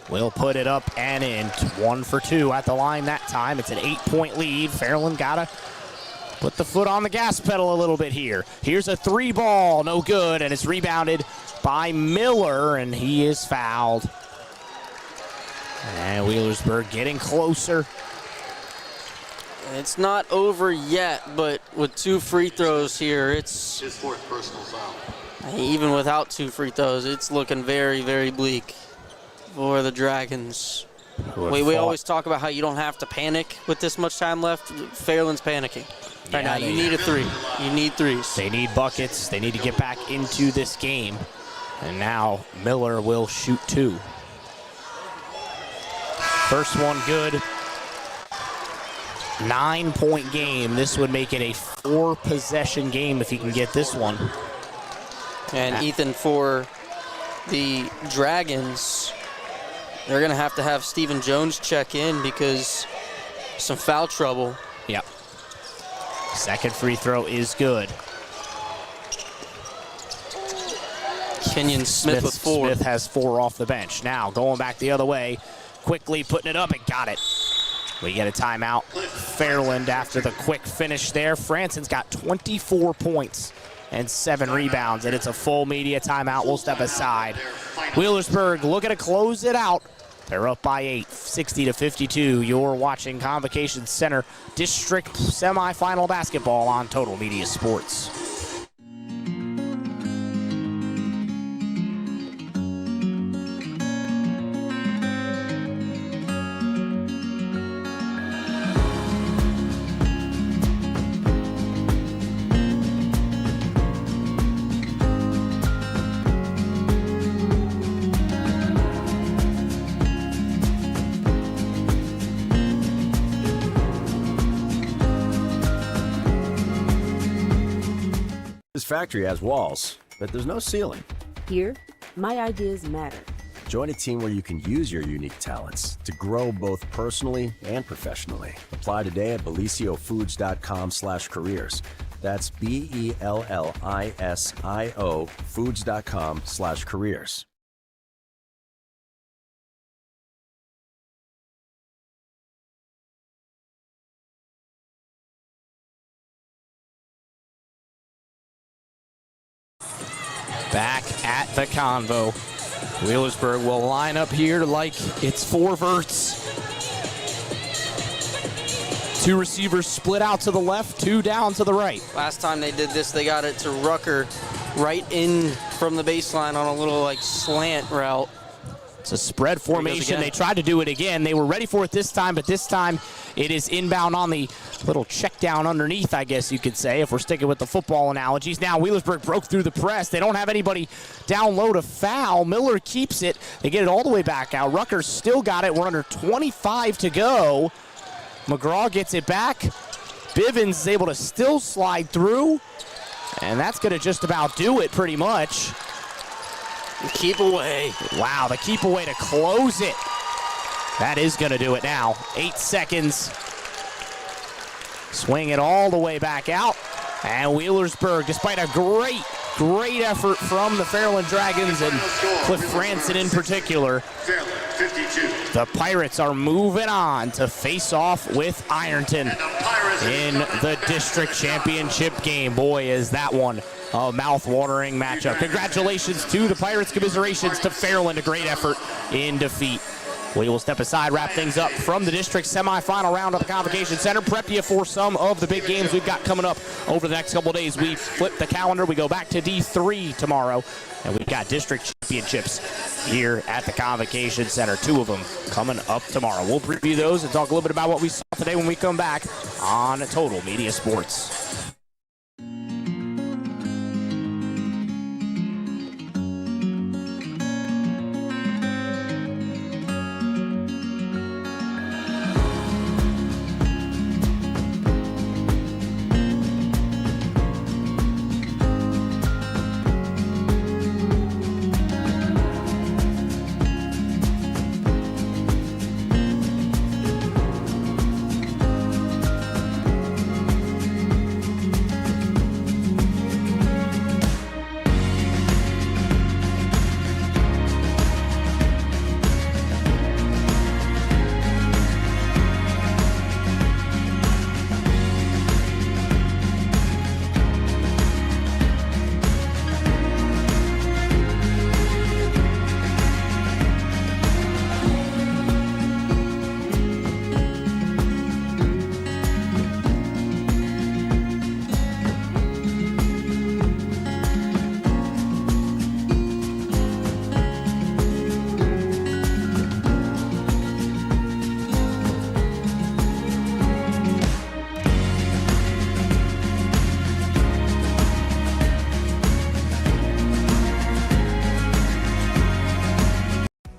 will put it up and in. 1 for 2 at the line that time. It's an 8-point lead. Fairland gotta put the foot on the gas pedal a little bit here. Here's a 3 ball, no good, and it's rebounded by Miller, and he is fouled. And Wheelersburg getting closer. It's not over yet, but with 2 free throws here, it's His 4th personal foul. even without 2 free throws, it's looking very, very bleak for the Dragons. We always talk about how you don't have to panic with this much time left. Fairland's panicking. Right now, you need a 3. You need 3s. They need buckets. They need to get back into this game. And now Miller will shoot 2. First one good. 9-point game. This would make it a 4-possession game if he can get this one. And Ethan, for the Dragons, they're going to have Stephen Jones check in because some foul trouble. Yep. Second free throw is good. Kenyon Smith with 4. Smith has 4 off the bench. Now going back the other way, quickly putting it up and got it. We get a timeout. Fairland after the quick finish there. Franson's got 24 points and 7 rebounds, and it's a full media timeout. We'll step aside. Wheelersburg looking to close it out. They're up by 8, 60-52. You're watching Convocation Center District Semi-Final Basketball on Total Media Sports. This factory has walls, but there's no ceiling. Here, my ideas matter. Join a team where you can use your unique talents to grow both personally and professionally. Apply today at beliciofoods.com/careers. That's BELLISIO foods.com/careers. Back at the Convo. Wheelersburg will line up here like it's 4 verts. 2 receivers split out to the left, 2 down to the right. Last time they did this, they got it to Rucker right in from the baseline on a little like slant route. It's a spread formation. They tried to do it again. They were ready for it this time, but this time it is inbound on the little check down underneath, I guess you could say, if we're sticking with the football analogies. Now Wheelersburg broke through the press. They don't have anybody down low to foul. Miller keeps it. They get it all the way back out. Rutgers still got it. We're under 25 to go. McGraw gets it back. Bivens is able to still slide through, and that's going to just about do it pretty much. Keep away. Wow, the keep away to close it. That is going to do it now. 8 seconds. Swing it all the way back out. And Wheelersburg, despite a great effort from the Fairland Dragons and Cliff Franson in particular, 52. The Pirates are moving on to face off with Ironton in the district championship game. Boy, is that one a mouth-watering matchup. Congratulations to the Pirates. Commiserations to Fairland. A great effort in defeat. We will step aside, wrap things up from the district semifinal round of the Convocation Center. Prep you for some of the big games we've got coming up over the next couple of days. We flip the calendar. We go back to D3 tomorrow, and we've got district championships here at the Convocation Center. 2 of them coming up tomorrow. We'll preview those and talk a little bit about what we saw today when we come back on Total Media Sports.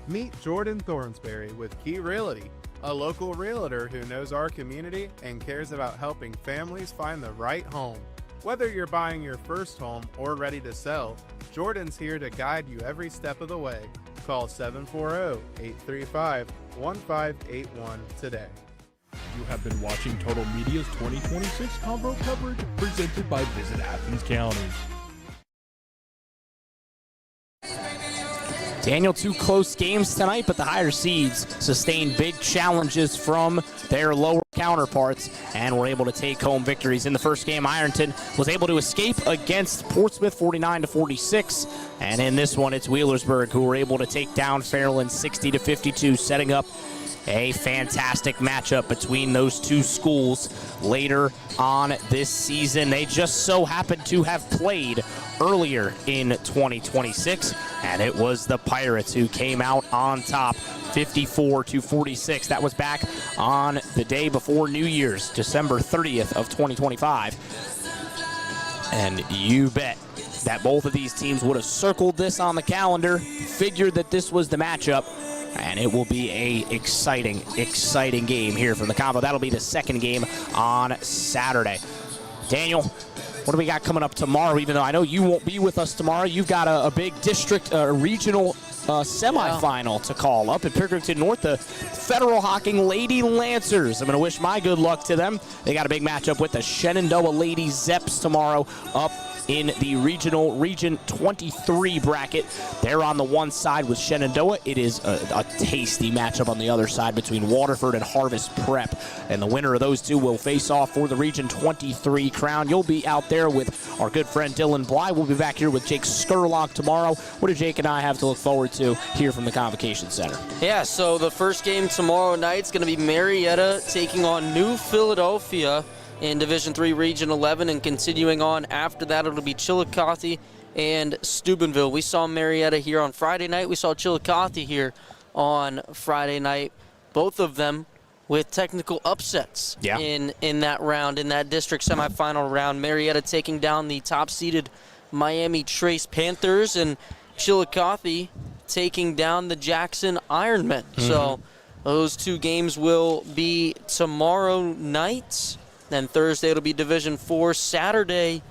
Meet Jordan Thornsberry with Key Realty, a local realtor who knows our community and cares about helping families find the right home. Whether you're buying your first home or ready to sell, Jordan's here to guide you every step of the way. Call 740-835-1581 today. You have been watching Total Media's 2026 Convo coverage presented by Visit Athens County. Daniel, 2 close games tonight, but the higher seeds sustained big challenges from their lower counterparts and were able to take home victories. In the first game, Ironton was able to escape against Portsmouth 49-46, and in this one, it's Wheelersburg who were able to take down Fairland 60-52, setting up a fantastic matchup between those 2 schools later on this season. They just so happened to have played earlier in 2026, and it was the Pirates who came out on top 54-46. That was back on the day before New Year's, December 30th of 2025. And you bet that both of these teams would have circled this on the calendar, figured that this was the matchup, and it will be a exciting game here from the Convo. That'll be the second game on Saturday. Daniel, what do we got coming up tomorrow? Even though I know you won't be with us tomorrow, you've got a big district regional semifinal to call up at Pregame North. The Federal Hocking Lady Lancers. I'm going to wish my good luck to them. They got a big matchup with the Shenandoah Lady Zeps tomorrow up in the Region 23 bracket. They're on the one side with Shenandoah. It is a tasty matchup on the other side between Waterford and Harvest Prep. And the winner of those 2 will face off for the Region 23 crown. You'll be out there with our good friend Dylan Bly. We'll be back here with Jake Skurlock tomorrow. What do Jake and I have to look forward to here from the Convocation Center? Yeah, so the first game tomorrow night is going to be Marietta taking on New Philadelphia in Division III Region 11, and continuing on after that, it'll be Chillicothe and Steubenville. We saw Marietta here on Friday night. We saw Chillicothe here on Friday night. Both of them with technical upsets in that round, in that district semifinal round. Marietta taking down the top-seeded Miami Trace Panthers, and Chillicothe taking down the Jackson Ironmen. So those 2 games will be tomorrow night. Then Thursday it'll be Division 4. Saturday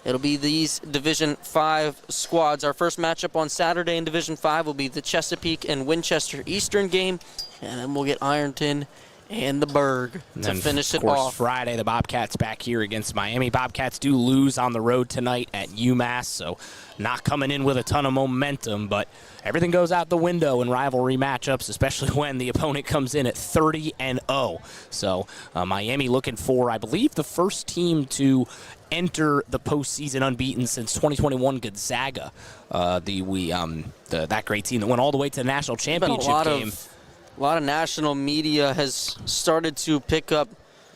it'll be these Division 5 squads. Our first matchup on Saturday in Division 5 will be the Chesapeake and Winchester Eastern game. And then we'll get Ironton And the Berg to finish it off. Of course, off. Friday, the Bobcats back here against Miami. Bobcats do lose on the road tonight at UMass, so not coming in with a ton of momentum, but everything goes out the window in rivalry matchups, especially when the opponent comes in at 30-0. So Miami looking for, I believe, the first team to enter the postseason unbeaten since 2021 Gonzaga, that great team that went all the way to the national championship game. A lot of national media has started to pick up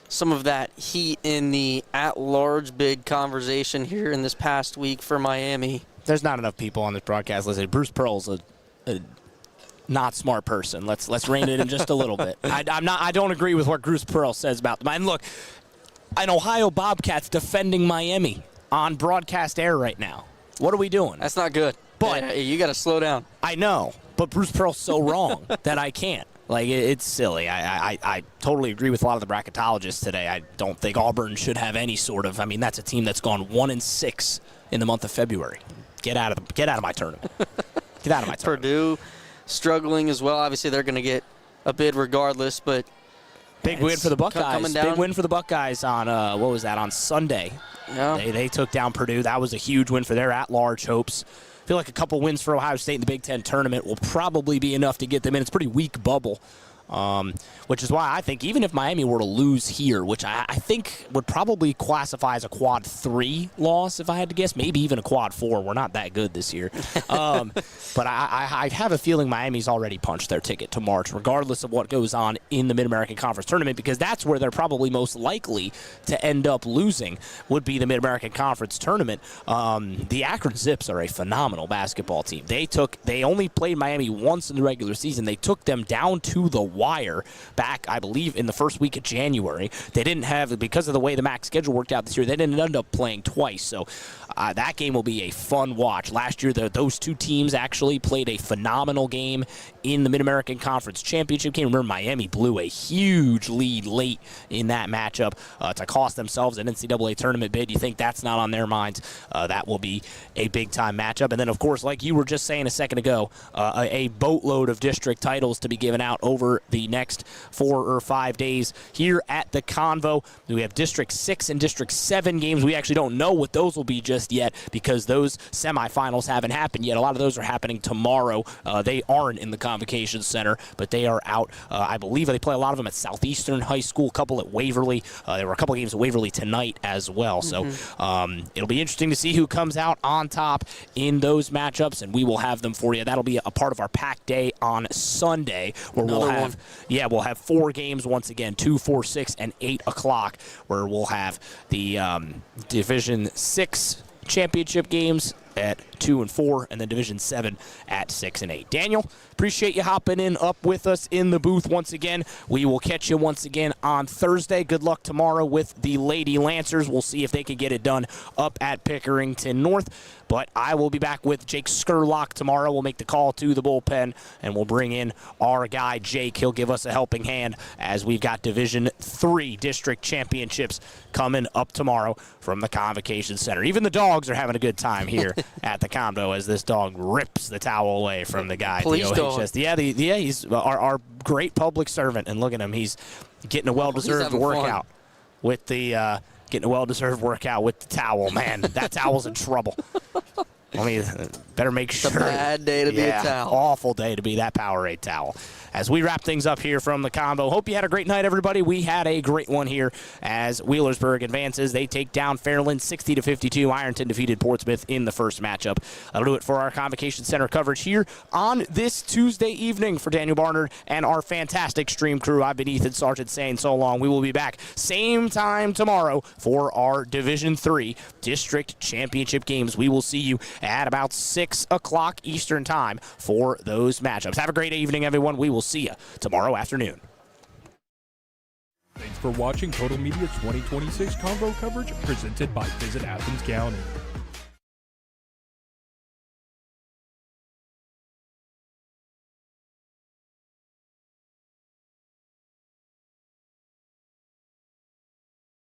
some of that heat in the at-large bid conversation here in this past week for Miami. There's not enough people on this broadcast listening. Bruce Pearl's a not smart person. Let's rein it in just a little bit. I don't agree with what Bruce Pearl says about them. And look, an Ohio Bobcats defending Miami on broadcast air right now. What are we doing? That's not good. But you got to slow down. I know, but Bruce Pearl's so wrong that I can't. Like, it's silly. I totally agree with a lot of the bracketologists today. I don't think Auburn should have any sort of. I mean, that's a team that's gone 1-6 in the month of February. Get out of my tournament. Get out of my tournament. Purdue struggling as well. Obviously, they're going to get a bid regardless, but big win for the Buckeyes. Big win for the Buckeyes on on Sunday. Yeah. They took down Purdue. That was a huge win for their at-large hopes. I feel like a couple wins for Ohio State in the Big Ten tournament will probably be enough to get them in. It's a pretty weak bubble, which is why I think even if Miami were to lose here, which I think would probably classify as a quad 3 loss if I had to guess, maybe even a quad 4. We're not that good this year. But I have a feeling Miami's already punched their ticket to March, regardless of what goes on in the Mid-American Conference tournament, because that's where they're probably most likely to end up losing, would be the Mid-American Conference tournament. The Akron Zips are a phenomenal basketball team. They only played Miami once in the regular season. They took them down to the wire back, I believe, in the first week of January. They didn't have, because of the way the MAC schedule worked out this year, they didn't end up playing twice. So that game will be a fun watch. Last year, those two teams actually played a phenomenal game in the Mid-American Conference Championship game. Remember, Miami blew a huge lead late in that matchup to cost themselves an NCAA tournament bid. You think that's not on their minds? That will be a big-time matchup. And then, of course, like you were just saying a second ago, a boatload of district titles to be given out over the next 4 or 5 days here at the Convo. We have District 6 and District 7 games. We actually don't know what those will be just yet because those semifinals haven't happened yet. A lot of those are happening tomorrow. They aren't in the Convocation Center, but they are out. I believe they play a lot of them at Southeastern High School, a couple at Waverly. There were a couple games at Waverly tonight as well. So it'll be interesting to see who comes out on top in those matchups, and we will have them for you. That'll be a part of our pack day on Sunday, where we'll have 4 games once again, 2, 4, 6, and 8 o'clock, where we'll have the Division 6 championship games at 2 and 4, and then Division 7 at 6 and 8. Daniel, appreciate you hopping in up with us in the booth once again. We will catch you once again on Thursday. Good luck tomorrow with the Lady Lancers. We'll see if they can get it done up at Pickerington North. But I will be back with Jake Skurlock tomorrow. We'll make the call to the bullpen, and we'll bring in our guy, Jake. He'll give us a helping hand as we've got Division 3 district championships coming up tomorrow from the Convocation Center. Even the dogs are having a good time here at the Convo as this dog rips the towel away from the guy. Police dog. Yeah, he's our great public servant, and look at him. He's getting a well-deserved workout with the towel. Man, that towel's in trouble. Better make sure. It's a bad day to be a towel. Awful day to be that Powerade towel. As we wrap things up here from the Convo, hope you had a great night, everybody. We had a great one here as Wheelersburg advances. They take down Fairland 60-52. Ironton defeated Portsmouth in the first matchup. That'll do it for our Convocation Center coverage here on this Tuesday evening for Daniel Barnard and our fantastic stream crew. I've been Ethan Sargent saying so long. We will be back same time tomorrow for our Division 3 District Championship games. We will see you at about 6 o'clock Eastern Time for those matchups. Have a great evening, everyone. We will see you tomorrow afternoon. Thanks for watching Total Media's 2026 Convo coverage presented by Visit Athens County.